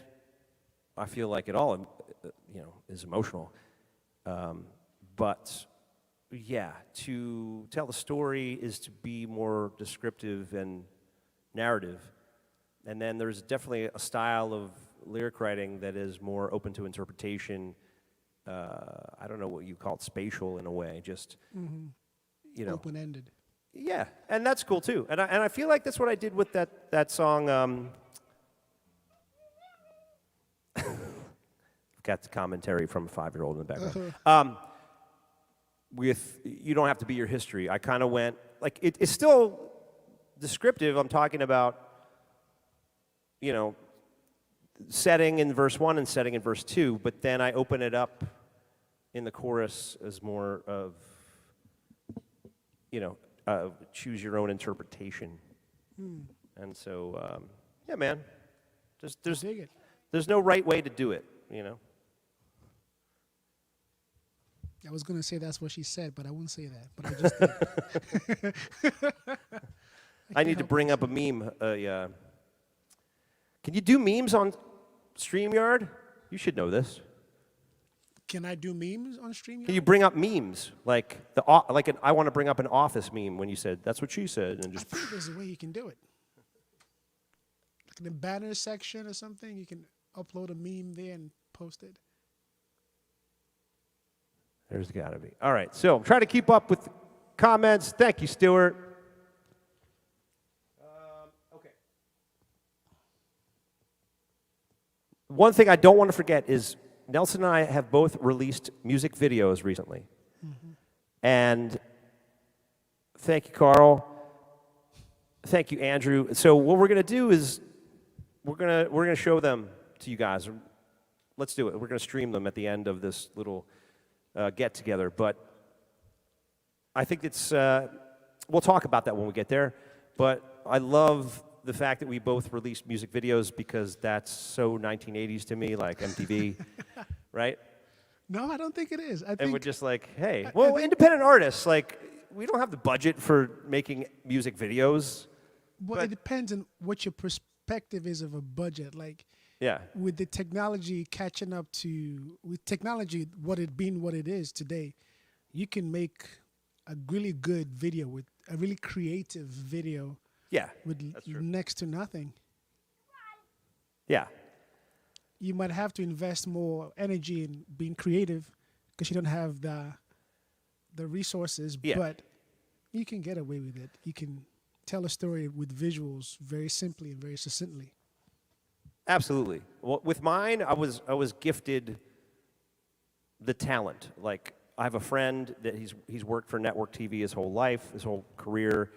I feel like it all, is emotional. But yeah, to tell the story is to be more descriptive and narrative. And then there's definitely a style of lyric writing that is more open to interpretation. I don't know what you call it, spatial in a way, just, Open-ended. yeah, and that's cool too. And I feel like that's what I did with that song. Got the commentary from a 5-year-old in the background. With You Don't Have to Be Your History, I kind of went, like, it's still descriptive. I'm talking about, setting in verse 1 and setting in verse 2, but then I open it up in the chorus as more of, choose your own interpretation. And so, yeah, man, Dig it. There's no right way to do it, you know. I was gonna say that's what she said, but I won't say that. But I just did. I need to bring up a meme. Can you do memes on StreamYard? You should know this. Can I do memes on StreamYard? Can you bring up memes like I want to bring up an Office meme when you said that's what she said and I just think there's a way you can do it. Like in the banner section or something, you can upload a meme there and post it. there's got to be. All right, so try to keep up with comments. Thank you, Stuart. Okay. One thing I don't want to forget is Nelson and I have both released music videos recently. And thank you, Carl. Thank you, Andrew. So what we're going to do is we're going to show them to you guys. Let's do it. We're going to stream them at the end of this little get together. But I think it's we'll talk about that when we get there. But I love the fact that we both released music videos because that's so 1980s to me, like MTV, right? No, I don't think it is. I And think we're just like, hey, I well, think- independent artists, like, we don't have the budget for making music videos. well, but- it depends on what your perspective is of a budget. Like Yeah, with the technology catching up to with technology, what it is today, you can make a really good video with a really creative video yeah, with that's true. next to nothing. Yeah, You might have to invest more energy in being creative because you don't have the resources, Yeah. but you can get away with it. You can tell a story with visuals very simply and very succinctly. absolutely. Well, with mine, I was gifted the talent. Like, I have a friend that he's worked for network TV his whole life, his whole career.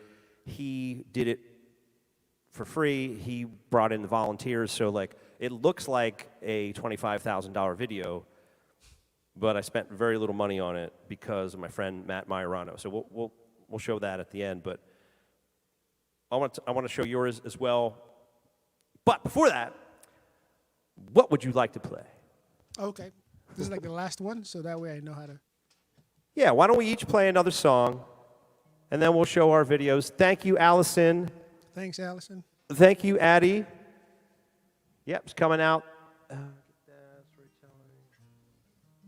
He did it for free. He brought in the volunteers, so like it looks like a $25,000 video, but I spent very little money on it because of my friend Matt Majorano. So we'll show that at the end. But I want to show yours as well. But before that, what would you like to play? Okay. This is like the last one, so that way I know how to. Yeah, why don't we each play another song, and then we'll show our videos. Thank you, Allison. Thanks, Allison. Thank you, Addie. Yep, it's coming out.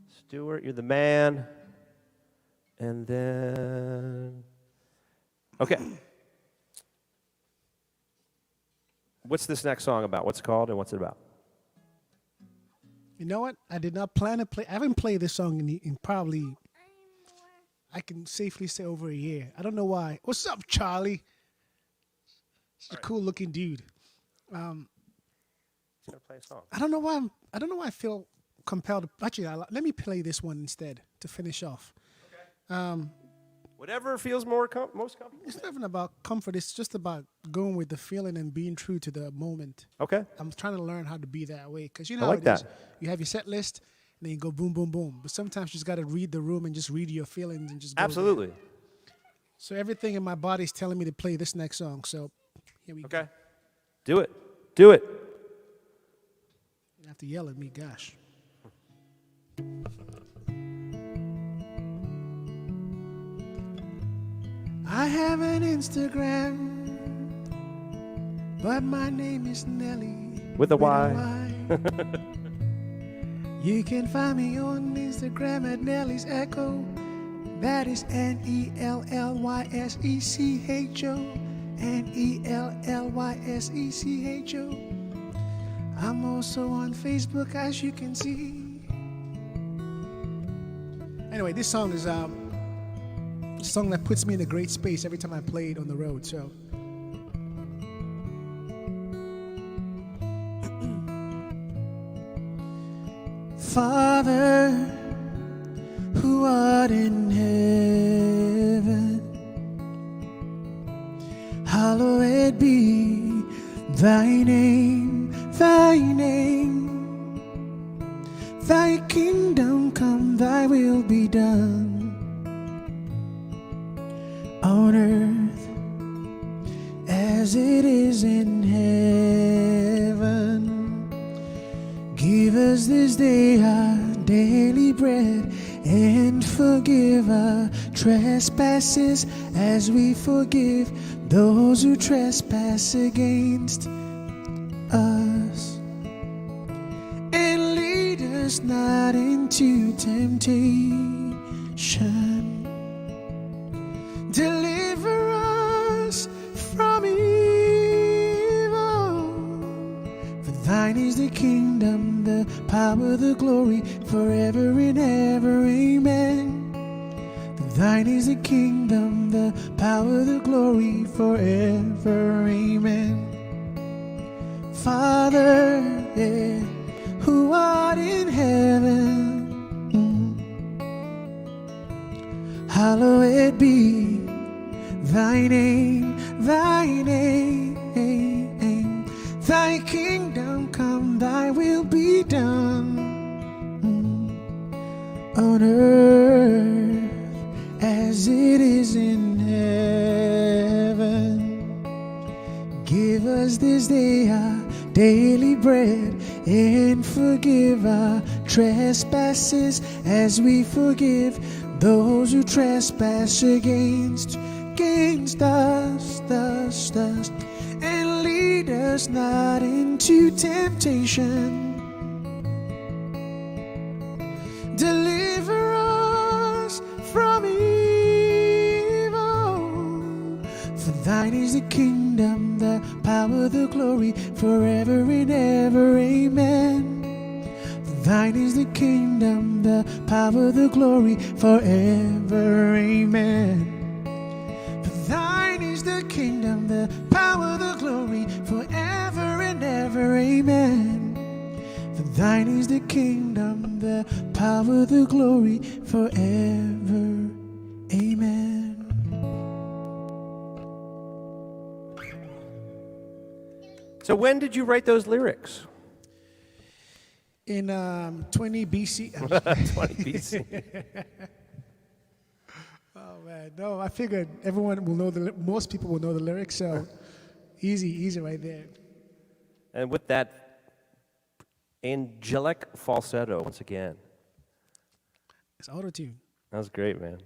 Stuart, you're the man. And then, okay. What's this next song about? What's it called and what's it about? You know what? I did not plan to play. I haven't played this song in probably, I can safely say over a year. I don't know why. What's up, Charlie? He's a cool looking dude. He's gonna play a song. I don't know why. I don't know why I feel compelled to. Actually, let me play this one instead to finish off. Whatever feels most comfortable. It's not even about comfort. It's just about going with the feeling and being true to the moment. Okay. I'm trying to learn how to be that way because you I know like how it is. that. You have your set list, and then you go boom, boom, boom. But sometimes you just got to read the room and just read your feelings and just go there. Absolutely. So everything in my body is telling me to play this next song. So here we go. Okay. Do it. Do it. You have to yell at me, gosh. I have an Instagram, but my name is Nelly. With a Y. You can find me on Instagram at Nelly's Echo. That is NELLYSECHO. NELLYSECHO. I'm also on Facebook, as you can see. Anyway, this song is a song that puts me in a great space every time I play it on the road. So, Father, who art in heaven, hallowed be thy name, thy name. Thy kingdom come, thy will be done on earth as it is in heaven. us this day our daily bread, and forgive our trespasses as we forgive those who trespass against us. And lead us not into temptation, deliver us from evil. For thine is the kingdom, the power, the glory, forever and ever. Amen. For thine is the kingdom, the power, the glory, forever. Amen. Father, yeah, who art in heaven, hallowed be thy name, thy name. Thy kingdom come, thy will be done on earth as it is in heaven. Give us this day our daily bread, and forgive our trespasses as we forgive those who trespass against us. And lead us not into temptation, deliver us from evil. For thine is the kingdom, the power, the glory, forever and ever. Amen. For thine is the kingdom, the power, the glory, forever. Amen. For thine is the kingdom, the power, the glory, forever and ever. Amen. For thine is the kingdom, the power, the glory, forever. Amen. So when did you write those lyrics? In 20 BC. 20 BC. Oh man, no! I figured everyone will know most people will know the lyrics, so easy right there. And with that angelic falsetto, once again. It's auto-tune. That was great, man.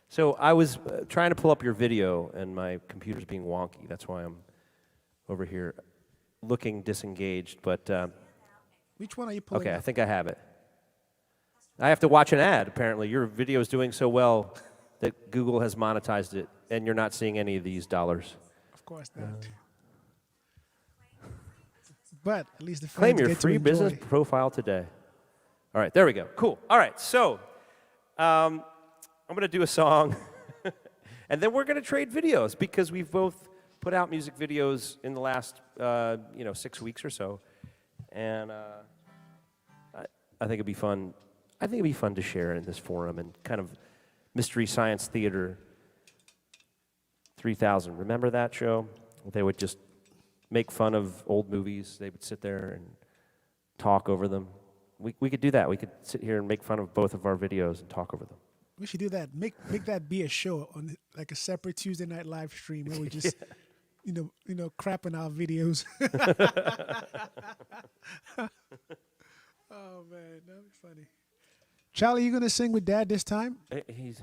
So I was trying to pull up your video, and my computer's being wonky. That's why I'm over here looking disengaged. But Which one are you pulling okay, I up? think I have it. I have to watch an ad, apparently. Your video is doing so well that Google has monetized it, and you're not seeing any of these dollars. Of course not. But at least the Claim fans your get free to enjoy. business profile today. All right, there we go. Cool. All right, so I'm going to do a song, and then we're going to trade videos because we've both put out music videos in the last 6 weeks or so, and I think it'd be fun. I think it'd be fun to share in this forum and kind of Mystery Science Theater 3000. Remember that show? They would just make fun of old movies. They would sit there and talk over them. We could do that. We could sit here and make fun of both of our videos and talk over them. We should do that. Make that be a show on like a separate Tuesday night live stream where we just crap on our videos. Oh man, that'd be funny. Charlie, you gonna sing with Dad this time? He's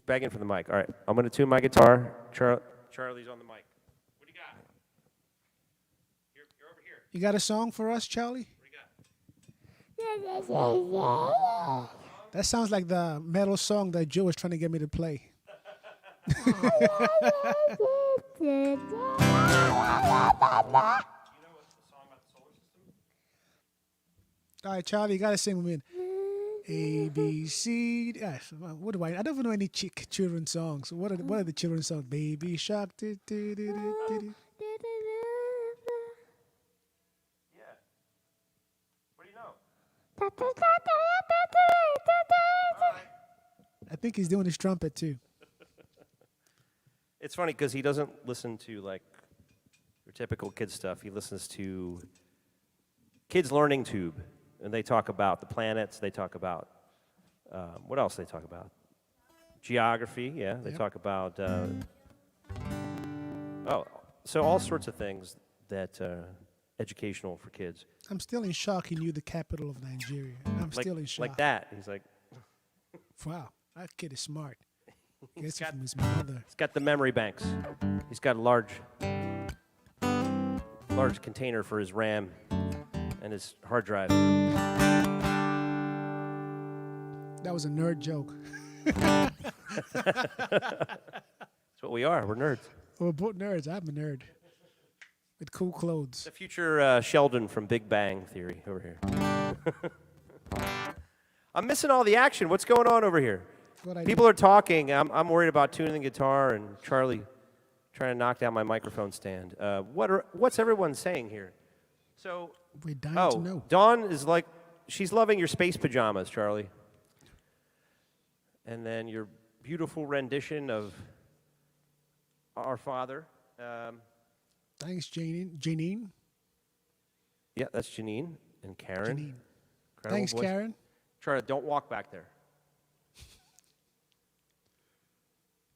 begging for the mic. All right, I'm going to tune my guitar. Charlie's on the mic. What do you got? You're over here. You got a song for us, Charlie? What do you got? That sounds like the metal song that Joe was trying to get me to play. You know what's the song about the solar system? All right, Charlie, you gotta sing with me. A B C. What do I? I don't even know any children's songs. What are the children's songs? Baby Shark. Yeah. What do you know? I think he's doing his trumpet too. It's funny because he doesn't listen to like your typical kid stuff. He listens to Kids Learning Tube, and they talk about the planets. They talk about what else? They talk about geography. Yeah, they talk about so all sorts of things that educational for kids. I'm still in shock he knew the capital of Nigeria. I'm still in shock. Like that. He's like, Wow, that kid is smart. Gets it got- from his mother. he's got the memory banks. He's got a large container for his RAM and his hard drive. That was a nerd joke. That's what we are. We're nerds. We're both nerds. I'm a nerd with cool clothes. The future Sheldon from Big Bang Theory over here. I'm missing all the action. What's going on over here? What I People are talking. I'm worried about tuning the guitar and Charlie trying to knock down my microphone stand. What's everyone saying here? So, We're dying to oh, know. Dawn is like, she's loving your space pajamas, Charlie. And then your beautiful rendition of Our Father. Thanks, Janine. Yeah, that's Janine and Karen. Janine. Incredible Thanks, voice. Karen. Charlie, don't walk back there.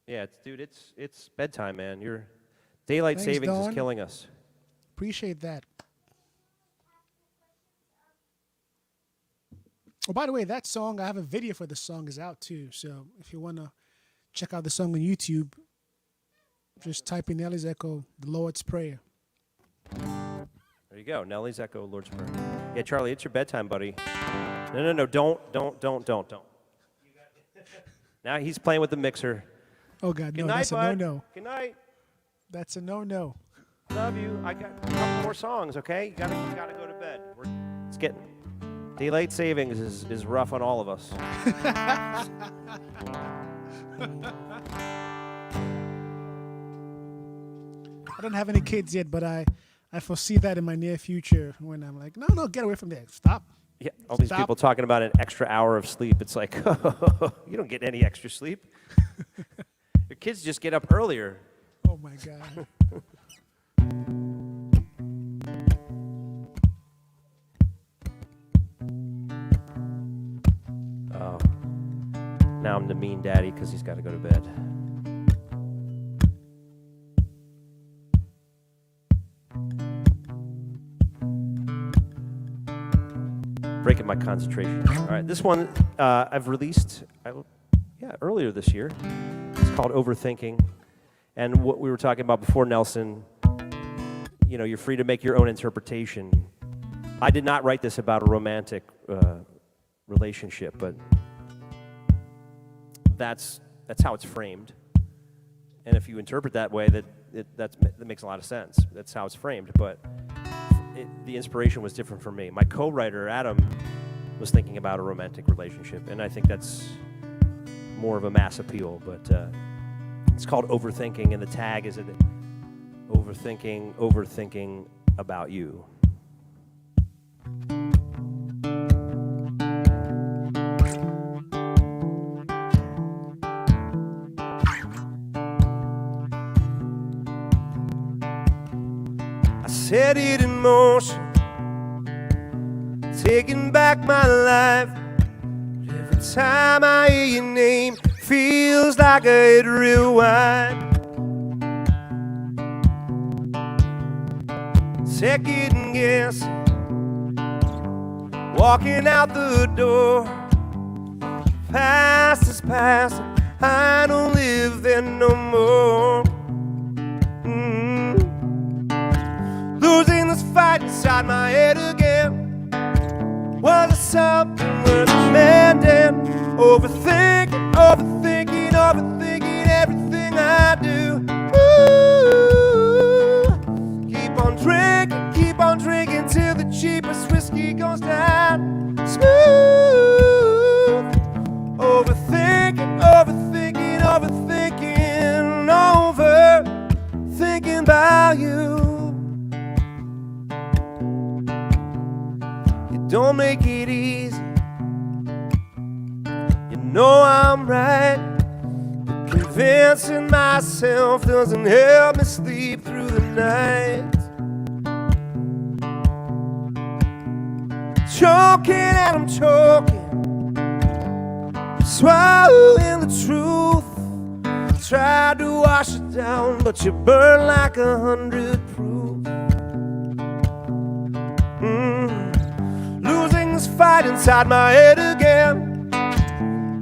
Yeah, it's bedtime, man. Your daylight Thanks, savings Dawn. is killing us. Appreciate that. Oh, by the way, that song, I have a video for the song is out too. So if you want to check out the song on YouTube, just type in Nelly's Echo, The Lord's Prayer. There you go. Nelly's Echo, Lord's Prayer. Yeah, Charlie, it's your bedtime, buddy. No. Don't. Now he's playing with the mixer. Oh, God, Good no, night, that's a bud. no-no. Good night. That's a no-no. Love you. I got a couple more songs, okay? You gotta go to bed. It's getting daylight savings is rough on all of us. I don't have any kids yet, but I foresee that in my near future when I'm like, no, get away from there. Stop. Yeah, all these Stop. people talking about an extra hour of sleep. It's like, you don't get any extra sleep. Your kids just get up earlier. Oh, my God. Oh, now I'm the mean daddy because he's got to go to bed. Breaking my concentration. All right, this one I've released earlier this year. It's called Overthinking. And what we were talking about before, Nelson, you know, you're free to make your own interpretation. I did not write this about a romantic relationship, but that's how it's framed. And if you interpret that way, that makes a lot of sense. That's how it's framed. But the inspiration was different for me. My co-writer, Adam, was thinking about a romantic relationship, and I think that's more of a mass appeal. But it's called Overthinking, and the tag is overthinking about you. I set it in motion, taking back my life. Every time I hear your name, feels like I hit rewind. Second guess, walking out the door. Past is past, I don't live there no more. Losing this fight inside my head again. Was it something worth demanding? Overthinking everything I do. Ooh, keep on drinking till the cheapest whiskey goes down. Smooth. Overthinking about you. You don't make it easy. You know I'm right. But convincing myself doesn't help me sleep through the night. Choking and I'm choking, swallowing the truth. Tried to wash it down, but you burn like 100 proof. fight inside my head again.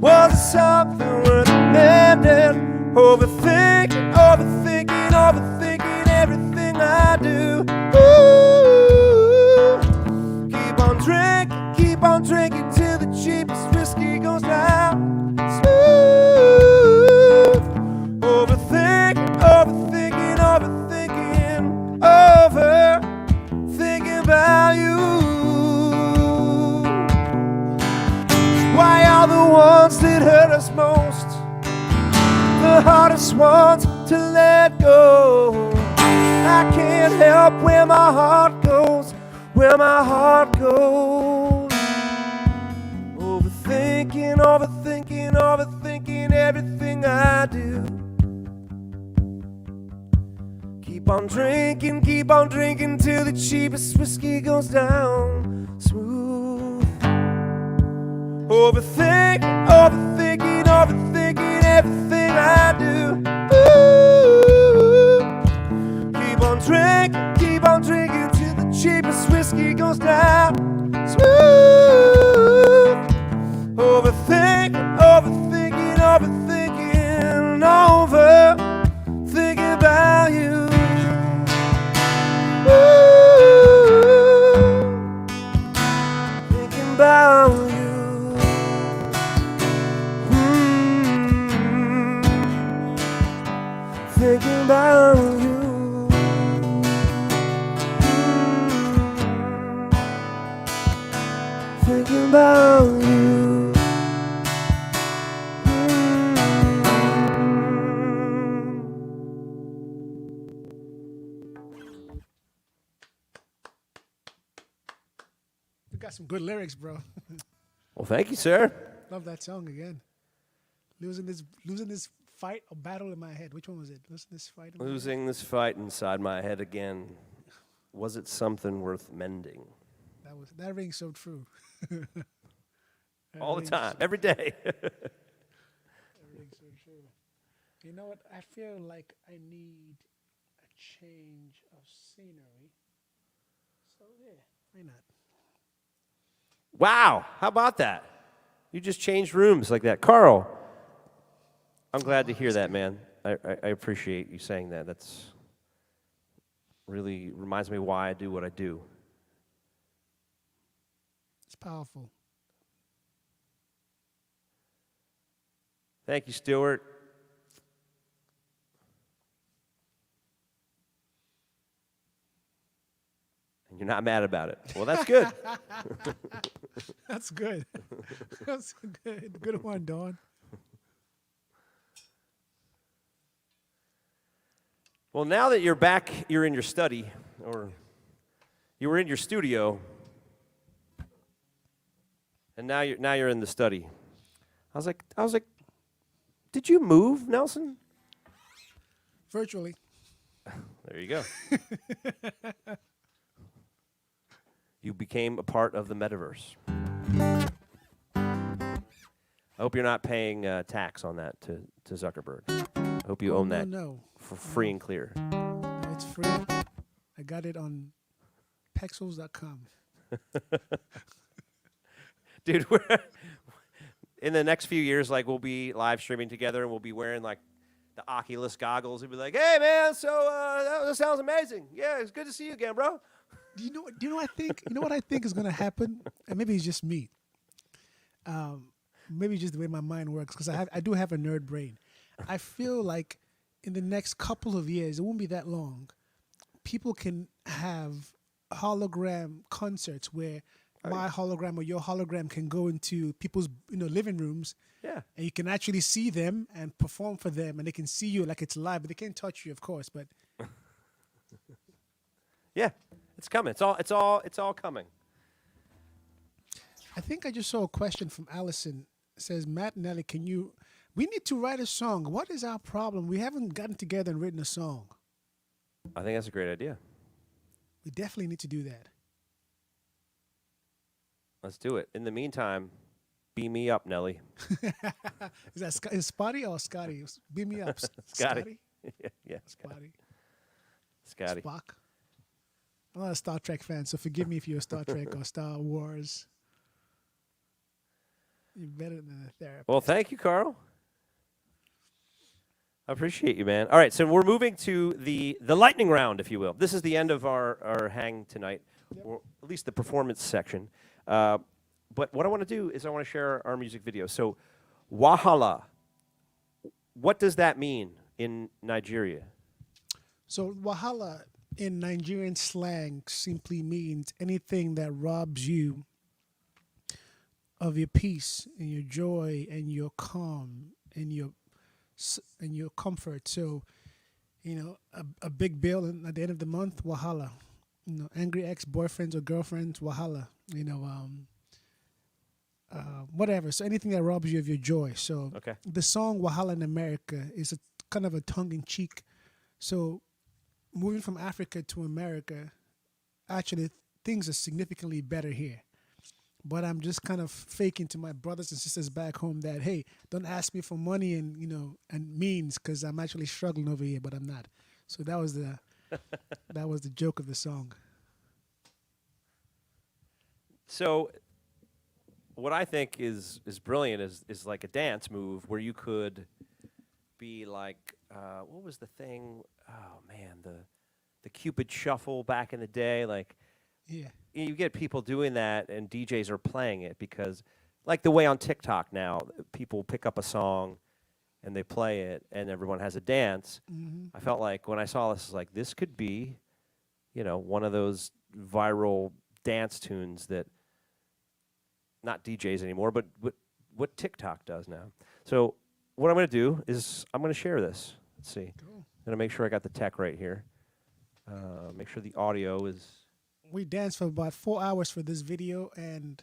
Was it something worth mending? Overthinking, overthinking, overthinking everything I do. Ooh, keep on drinking till the cheapest whiskey goes down. Smooth, overthinking, overthinking, overthinking, overthinking about you. Why are the ones that hurt us most the hardest ones to let go? I can't help where my heart goes, where my heart goes. Overthinking, overthinking, overthinking everything I do. Keep on drinking till the cheapest whiskey goes down smooth. Overthinking, overthinking, overthinking everything I do. Ooh, keep on drinking till the cheapest whiskey goes down smooth. Overthinking, overthinking, overthinking, overthinking about you. Ooh, thinking about you. Thinking about you. Thinking about you. You got some good lyrics, bro. Well, thank you, sir. Love that song again. Losing this fight or battle in my head. Which one was it? Losing this fight. In my head? Losing this fight inside my head again. Was it something worth mending? That rings so true. All the time, every day. That rings so true. You know what? I feel like I need a change of scenery. So yeah, why not? Wow, how about that? You just changed rooms like that. Carl, I'm glad to hear that, man. I appreciate you saying that. That's really reminds me why I do what I do. It's powerful. Thank you, Stuart. And you're not mad about it. Well, that's good. That's good. That's good. Good one, Dawn. Well, now that you're back, you're in your study, or you were in your studio, and now you're in the study. I was like, did you move, Nelson? Virtually. There you go. You became a part of the metaverse. I hope you're not paying tax on that to Zuckerberg. I hope you own that for free and clear. No, it's free. I got it on pexels.com. Dude, in the next few years, like, we'll be live streaming together, and we'll be wearing like the Oculus goggles. We'll be like, "Hey, man, so that sounds amazing. Yeah, it's good to see you again, bro." Do you know what I think is gonna happen? And maybe it's just me. Maybe just the way my mind works, because I do have a nerd brain. I feel like in the next couple of years, it won't be that long, people can have hologram concerts where my hologram or your hologram can go into people's living rooms. Yeah. And you can actually see them and perform for them, and they can see you like it's live, but they can't touch you, of course. But yeah, it's coming. It's all coming. I think I just saw a question from Allison. It says, Matt and Nelly, we need to write a song. What is our problem? We haven't gotten together and written a song. I think that's a great idea. We definitely need to do that. Let's do it. In the meantime, beam me up, Nelly. Is Spotty or Scotty? Beam me up. Scotty. Yeah. Spotty. Scotty. Spock. I'm not a Star Trek fan, so forgive me if you're a Star Trek or Star Wars. You're better than a therapist. Well, thank you, Carl. I appreciate you, man. All right, so we're moving to the lightning round, if you will. This is the end of our hang tonight, or at least the performance section. But what I want to do is I want to share our music video. So, Wahala, what does that mean in Nigeria? So wahala in Nigerian slang simply means anything that robs you of your peace and your joy and your calm and your comfort. So, a big bill at the end of the month, wahala. Angry ex-boyfriends or girlfriends, wahala. Whatever. So anything that robs you of your joy. So Okay. the song "Wahala in America" is a kind of a tongue-in-cheek. So moving from Africa to America, actually things are significantly better here. But I'm just kind of faking to my brothers and sisters back home that, hey, don't ask me for money and and means, because I'm actually struggling over here, but I'm not. So that was the joke of the song. So, what I think is brilliant is like a dance move where you could be like, what was the thing? Oh man, the Cupid Shuffle back in the day. Like, Yeah. you get people doing that, and DJs are playing it because, like the way on TikTok now, people pick up a song and they play it, and everyone has a dance. I felt like when I saw this, like this could be, one of those viral dance tunes that not DJs anymore, but what TikTok does now. So what I'm going to do is I'm going to share this. Let's see. Cool. I'm going to make sure I got the tech right here. Make sure the audio is. We danced for about 4 hours for this video, and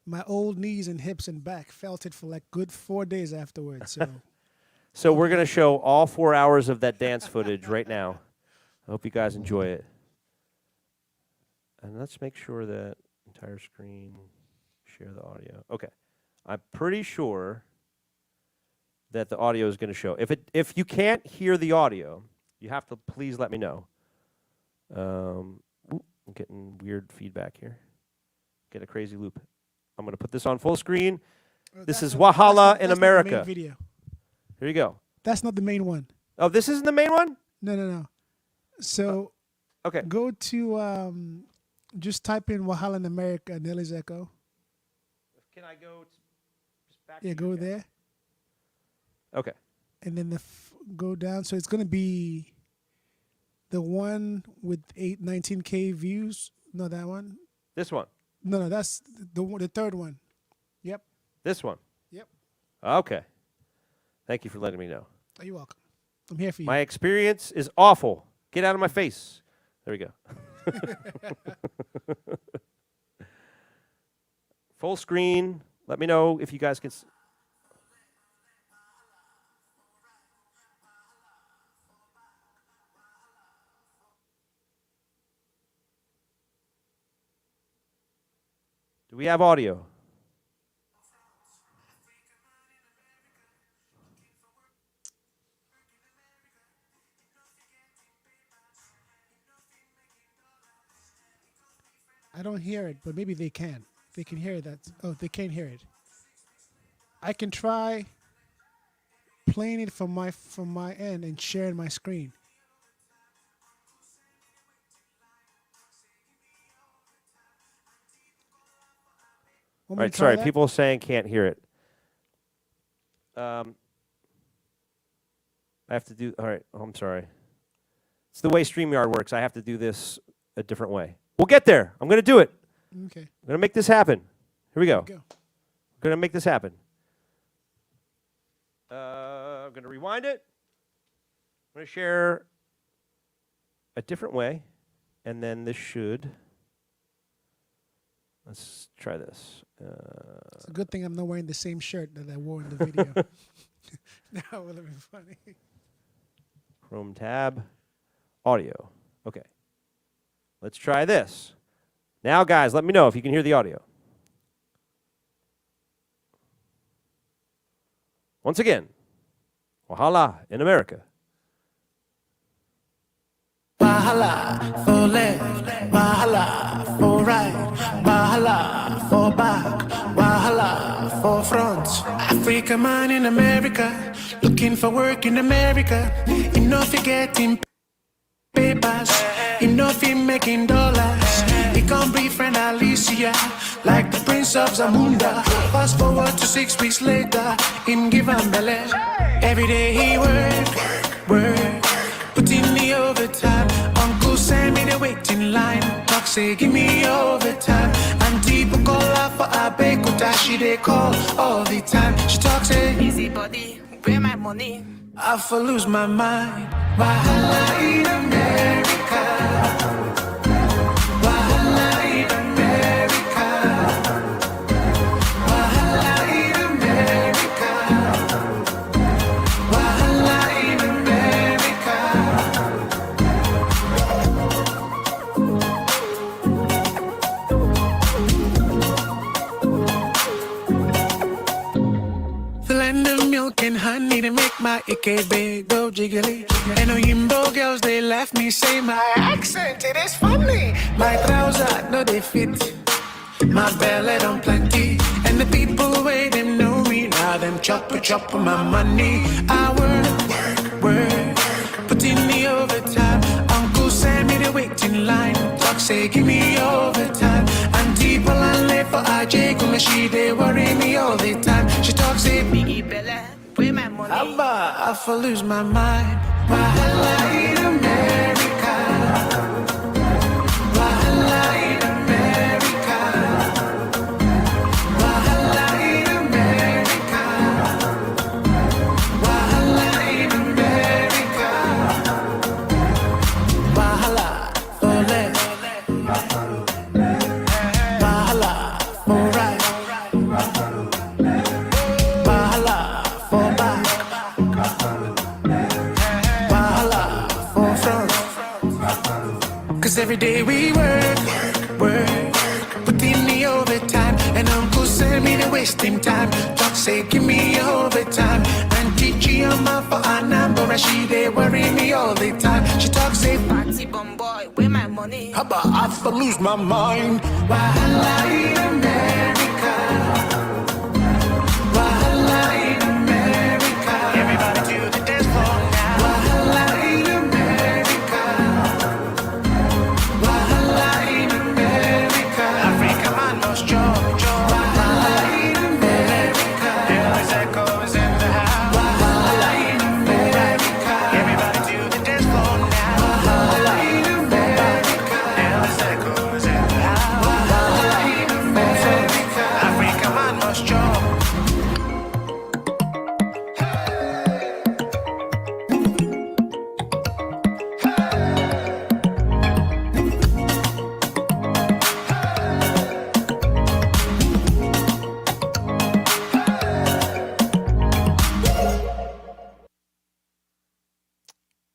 my old knees and hips and back felt it for like good 4 days afterwards. So So we're going to show all 4 hours of that dance footage right now. I hope you guys enjoy it. And let's make sure that entire screen, share the audio. Okay. I'm pretty sure that the audio is going to show. If you can't hear the audio, you have to please let me know. I'm getting weird feedback here. Get a crazy loop. I'm going to put this on full screen. This is Wahala in America. That's not the main video. Here you go. That's not the main one. Oh, this isn't the main one? No. So Okay. go to just type in Wahala in America, Nelly's Echo. Can I go just back? Yeah, go there, Okay. and then go down. So it's gonna be the one with 19K views. No, that one. This one. No, that's the third one. Yep. This one. Yep. Okay. Thank you for letting me know. Oh, you're welcome. I'm here for you. My experience is awful. Get out of my face. There we go. Full screen. Let me know if you guys can. Do we have audio? I don't hear it, but maybe they can. They can hear that. Oh, they can't hear it. I can try playing it from my end and sharing my screen. All right, sorry. People are saying can't hear it. I have to do. All right. Oh, I'm sorry. It's the way StreamYard works. I have to do this a different way. We'll get there. I'm going to do it. Okay. I'm going to make this happen. Here we go. Go. I'm going to make this happen. I'm going to rewind it. I'm going to share a different way, and then this should. Let's try this. It's a good thing I'm not wearing the same shirt that I wore in the video. That would have been funny. Chrome tab, audio. Okay. Let's try this. Now, guys, let me know if you can hear the audio. Once again, Wahala in America. Wahala for left, wahala for right, wahala for back, wahala for front. Africa man in America, looking for work in America. Enough he getting papers, enough he making dollars. He can't be friend Alicia, like the Prince of Zamunda. Fast forward to 6 weeks later, him give him belly. Every day he work, put in the overtime. Uncle send me the waiting line, talk say give me overtime. And people call her for a bakota, she they call all the time. She talk say easy body, where my money? I for lose my mind. Wahala in America. Wahala in America. Wahala in America. Wahala in America. The land of milk and honey to make my ikebe go jiggly. And Oyimbo girls, they laugh me, say my accent, it is funny. My trousers, no they fit. My belly don't plenty. And the people wait them know me. Now them chop my money. I work, put in the overtime. Uncle send me the waiting line. Talk say give me overtime. And people I live for AJ Kuma she they worry me all the time. She talks say biggie belly, where my money? Abba, I for lose my mind. Wahala in America. Wahala in America. Wahala in America. Wahala in America. Wahala for left. Wahala for right. Wahala for back. Wahala for front. Cause every day we work, put in the overtime. And Uncle send me the wasting time. Talk say give me overtime. And teach on my for a number. And she they worry me all the time. She talk say party bum boy, where my money? How about I for lose my mind? Wahala in America. Wahala in America. Everybody to the dance floor now. Wahala in America. Wahala in America. Africa man must joy. Wahala in America. Elvis Echo is in the house. Wahala in America. Everybody to the dance floor now. Wahala in America. Elvis Echo is in the house. Wahala in America. Africa man must joy.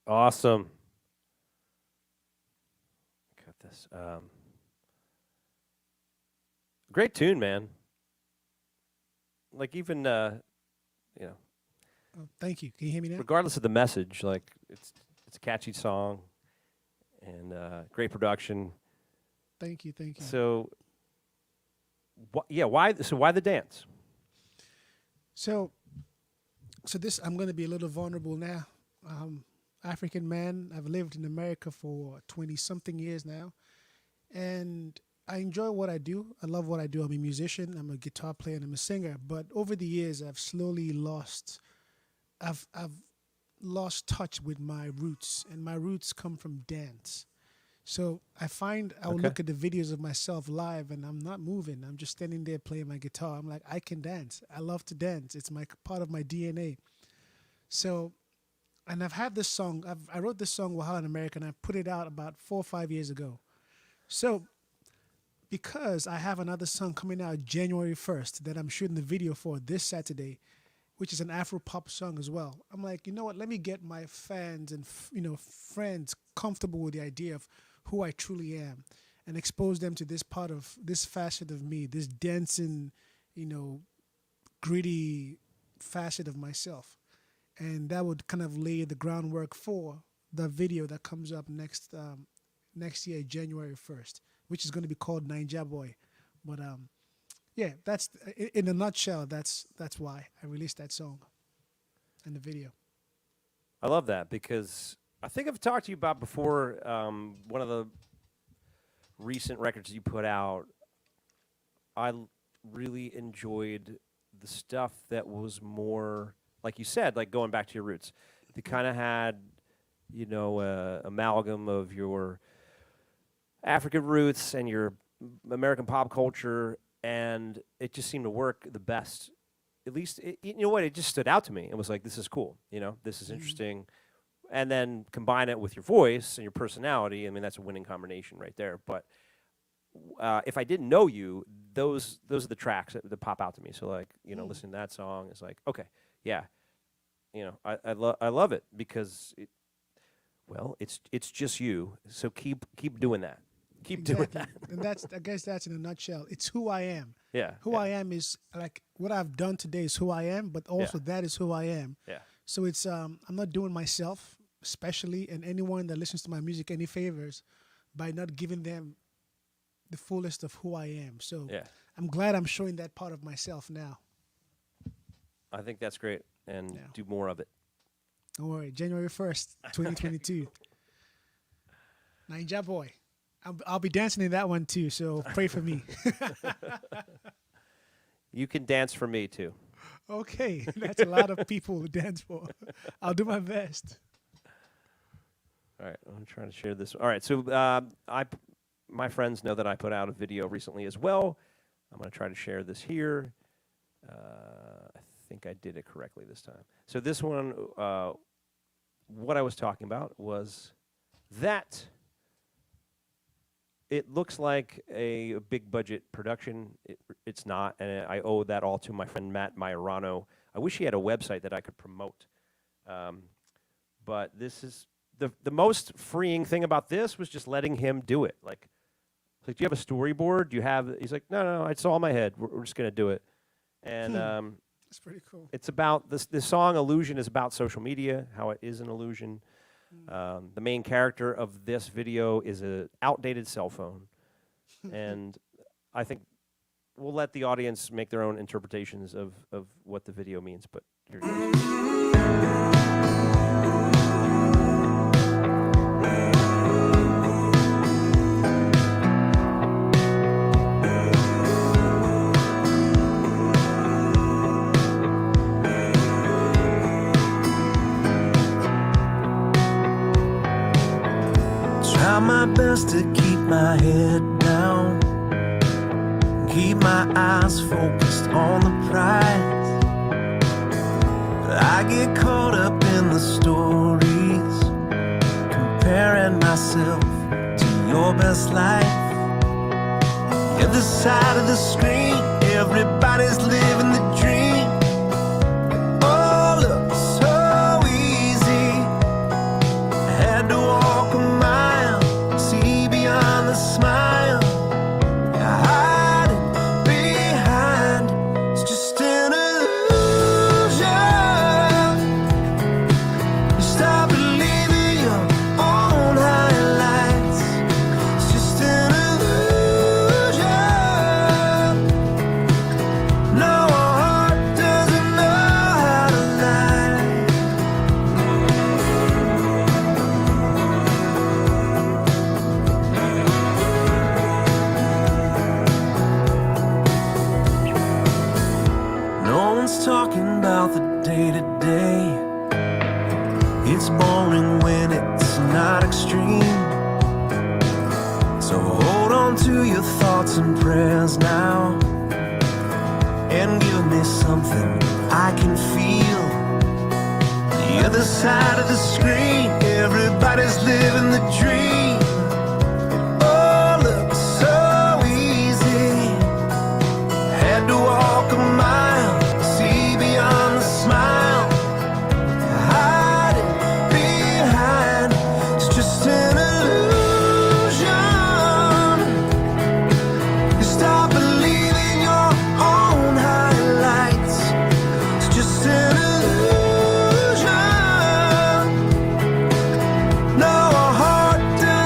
Awesome. Got this. Great tune, man. Like even you know, Oh, thank you. Can you hear me now? regardless of the message, like it's a catchy song and great production. Thank you. So, why the dance? So this I'm going to be a little vulnerable now. African man. I've lived in America for 20 something years now, and I enjoy what I do. I love what I do. I'm a musician. I'm a guitar player. And I'm a singer. But over the years, I've slowly lost. I've lost touch with my roots, and my roots come from dance. So I find I'll Okay. look at the videos of myself live, and I'm not moving. I'm just standing there playing my guitar. I'm like, I can dance. I love to dance. It's my part of my DNA. So, and I've had this song. I wrote this song Wahala in America, and I put it out about 4 or 5 years ago. So, because I have another song coming out January 1st that I'm shooting the video for this Saturday, which is an Afro pop song as well. I'm like, you know what? Let me get my fans and friends comfortable with the idea of who I truly am, and expose them to this part of this facet of me, this dancing, gritty facet of myself. And that would kind of lay the groundwork for the video that comes up next year, January 1st, which is going to be called Ninja Boy. But Yeah, that's in a nutshell. That's why I released that song and the video. I love that because I think I've talked to you about before. One of the recent records you put out, really enjoyed the stuff that was more, like you said, like going back to your roots. They kind of had, amalgam of your African roots and your American pop culture, and it just seemed to work the best. At least, you know what? It just stood out to me. It was like, this is cool. This is interesting. And then combine it with your voice and your personality. I mean, that's a winning combination right there. But if I didn't know you, those are the tracks that pop out to me. So like, listening to that song is like, okay, yeah, I love it because it's just you. So keep doing that. Keep doing that. And I guess that's in a nutshell. It's who I am. Yeah. Who I am is like what I've done today is who I am, but also that is who I am. Yeah. So it's I'm not doing myself, especially, and anyone that listens to my music any favors by not giving them the fullest of who I am. So I'm glad I'm showing that part of myself now. I think that's great, and do more of it. Don't worry, January 1st, 2022. Ninja Boy. I'll be dancing in that one too, so pray for me. You can dance for me too. Okay, that's a lot of people to dance for. I'll do my best. All right, I'm trying to share this. All right, so my friends know that I put out a video recently as well. I'm going to try to share this here. I think I did it correctly this time. So this one, what I was talking about was that it looks like a big budget production. It's not, and I owe that all to my friend Matt Majorano. I wish he had a website that I could promote. But this is the most freeing thing about this was just letting him do it. Like, do you have a storyboard? Do you have? He's like, no, it's all in my head. We're just gonna do it. And that's pretty cool. it's about this song "Illusion" is about social media, how it is an illusion. The main character of this video is an outdated cell phone, and I think we'll let the audience make their own interpretations of what the video means. But here it goes. Try my best to keep my head down, keep my eyes focused on the prize. But I get caught up in the stories, comparing myself to your best life. Other side of the screen, everybody's living the dream. Oh, looks so easy. I had to walk a mile, see beyond the smile. Hiding behind, it's just an illusion. You stop believing your own highlights. It's just an illusion. No, our heart doesn't know how to lie. No one's talking about the day-to-day. It's boring when it's not extreme. So hold on to your thoughts and prayers now, and give me something I can feel. The other side of the screen, everybody's living the dream. Oh, looks so easy. Had to walk a mile, see beyond the smile. Hiding behind, it's just an illusion. You stop believing your own highlights. It's just an illusion. No, our heart doesn't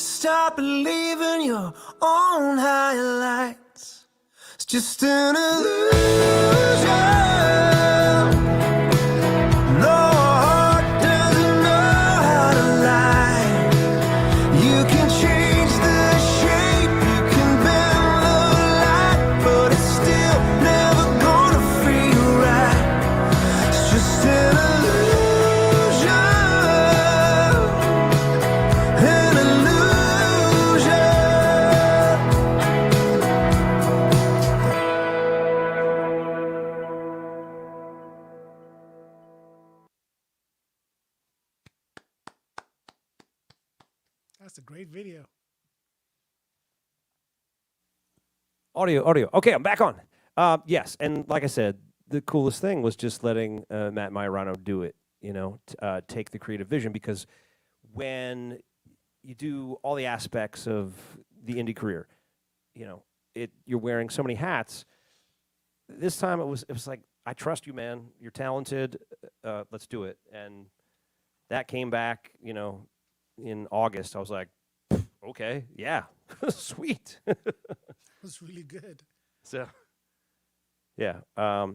Stop believing your own highlights. It's just an illusion. No heart doesn't know how to lie. You can change the shape, you can bend the light, but it's still never gonna feel right. It's just an illusion. An illusion. That's a great video. Audio. Okay, I'm back on. Yes, and like I said, the coolest thing was just letting Matt Majorano do it. Take the creative vision, because when you do all the aspects of the indie career, you're wearing so many hats. This time it was like, I trust you, man. You're talented. Let's do it. And that came back, in August. I was like, okay, yeah, sweet. It was really good. So, yeah, was really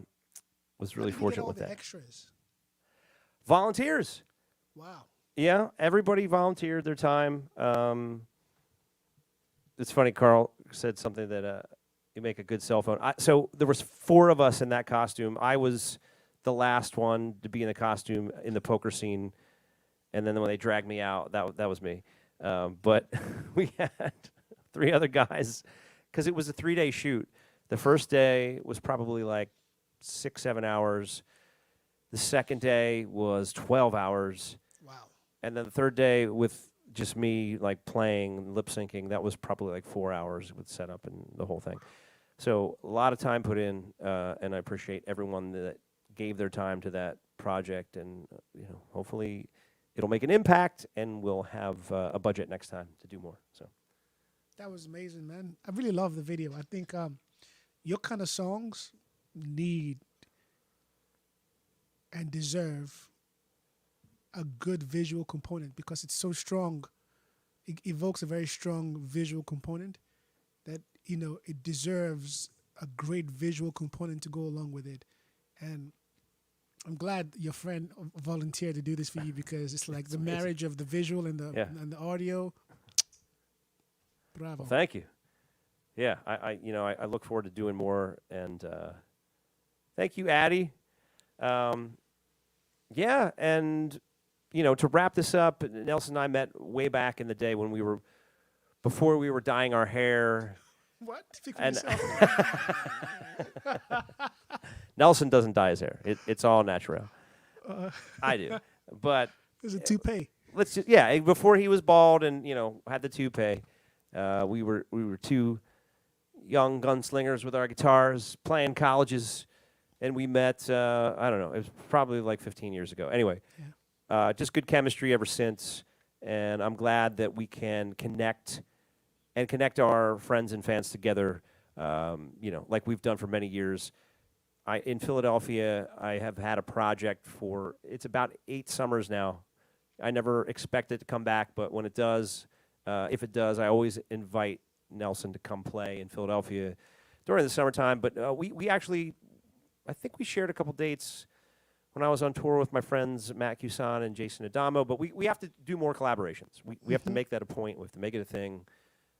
How did you get fortunate all with the that. extras? Volunteers. Wow. Yeah, everybody volunteered their time. It's funny, Carl said something that you make a good cell phone. So there was 4 of us in that costume. I was the last one to be in the costume in the poker scene, and then when they dragged me out, that was me. But we had 3 other guys, because it was a 3-day shoot. The first day was probably like 6-7 hours. The second day was 12 hours. Wow. And then the third day with just me like playing, lip syncing, that was probably like 4 hours with setup and the whole thing. So a lot of time put in, and I appreciate everyone that gave their time to that project. And hopefully it'll make an impact, and we'll have a budget next time to do more. So That was amazing, man. I really love the video. I think your kind of songs need and deserve a good visual component, because it's so strong. It evokes a very strong visual component that, it deserves a great visual component to go along with it. And I'm glad your friend volunteered to do this for you, because it's like the marriage of the visual and the audio. Bravo. well, thank you. Yeah, I look forward to doing more, and thank you, Addie. Yeah, and to wrap this up, Nelson and I met way back in the day when before we were dyeing our hair. What? Speak for And yourself. Nelson doesn't dye his hair; it's all natural. I do, but There's a toupee. let's just before he was bald and had the toupee, we were 2 young gunslingers with our guitars playing colleges, and we met. I don't know, it was probably like 15 years ago. Anyway, just good chemistry ever since, and I'm glad that we can connect our friends and fans together. Like we've done for many years. In Philadelphia, I have had a project for, it's about 8 summers now. I never expect it to come back, but when it does, if it does, I always invite Nelson to come play in Philadelphia during the summertime. But we actually, I think we shared a couple dates when I was on tour with my friends Matt Cusan and Jason Adamo. But we have to do more collaborations. We have to make that a point. We have to make it a thing.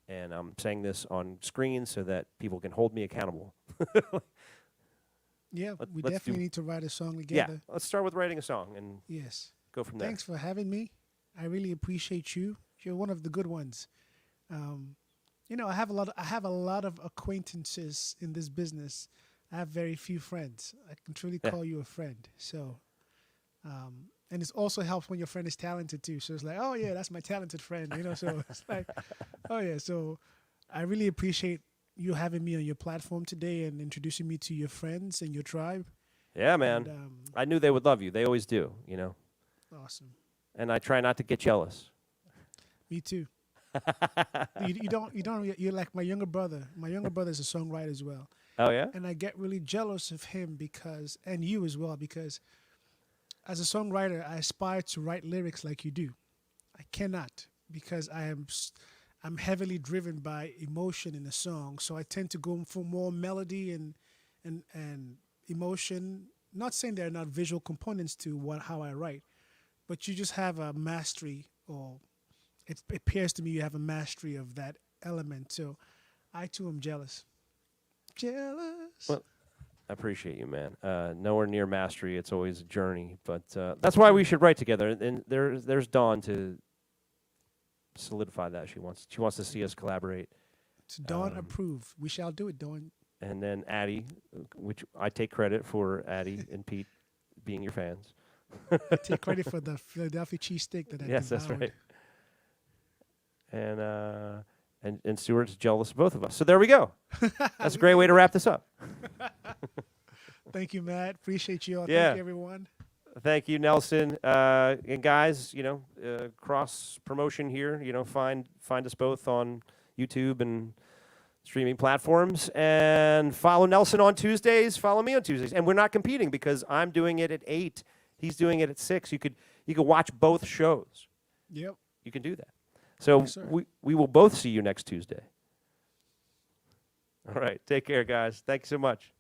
And I'm saying this on screen so that people can hold me accountable. Yeah, we let's definitely do- need to write a song Yeah, together. let's start with writing a song and Yes. go from there. Thanks for having me. I really appreciate you. You're one of the good ones. I have a lot of acquaintances in this business. I have very few friends. I can truly call you a friend. So, and it also helps when your friend is talented too. So it's like, oh yeah, that's my talented friend. So it's like, oh yeah. So I really appreciate you having me on your platform today and introducing me to your friends and your tribe. Yeah, man. And, I knew they would love you. They always do, awesome. And I try not to get jealous. Me too. You're like my younger brother. My younger brother is a songwriter as well. Oh, yeah? And I get really jealous of him and you as well, because as a songwriter, I aspire to write lyrics like you do. I cannot, because I'm heavily driven by emotion in the song, so I tend to go for more melody and emotion. Not saying there are not visual components to how I write, but you just have a mastery, or it appears to me you have a mastery of that element. So I too am jealous. Jealous. Well, I appreciate you, man. Nowhere near mastery. It's always a journey, but that's why we should write together. And there's Dawn to solidify that. She wants to see us collaborate. So Dawn approve. We shall do it, Dawn. And then Addie, which I take credit for Addie and Pete being your fans. I take credit for the Philadelphia cheesesteak that I Yes, devoured. that's right. And Stuart's jealous of both of us. So there we go. That's a great way to wrap this up. Thank you, Matt. Appreciate you all. Yeah. Thank you, everyone. Thank you, Nelson. And guys, cross promotion here. Find us both on YouTube and streaming platforms, and follow Nelson on Tuesdays. Follow me on Tuesdays, and we're not competing because I'm doing it at 8. He's doing it at 6. You could watch both shows. Yep. You can do that. So Yes, sir. we will both see you next Tuesday. All right. Take care, guys. Thanks so much.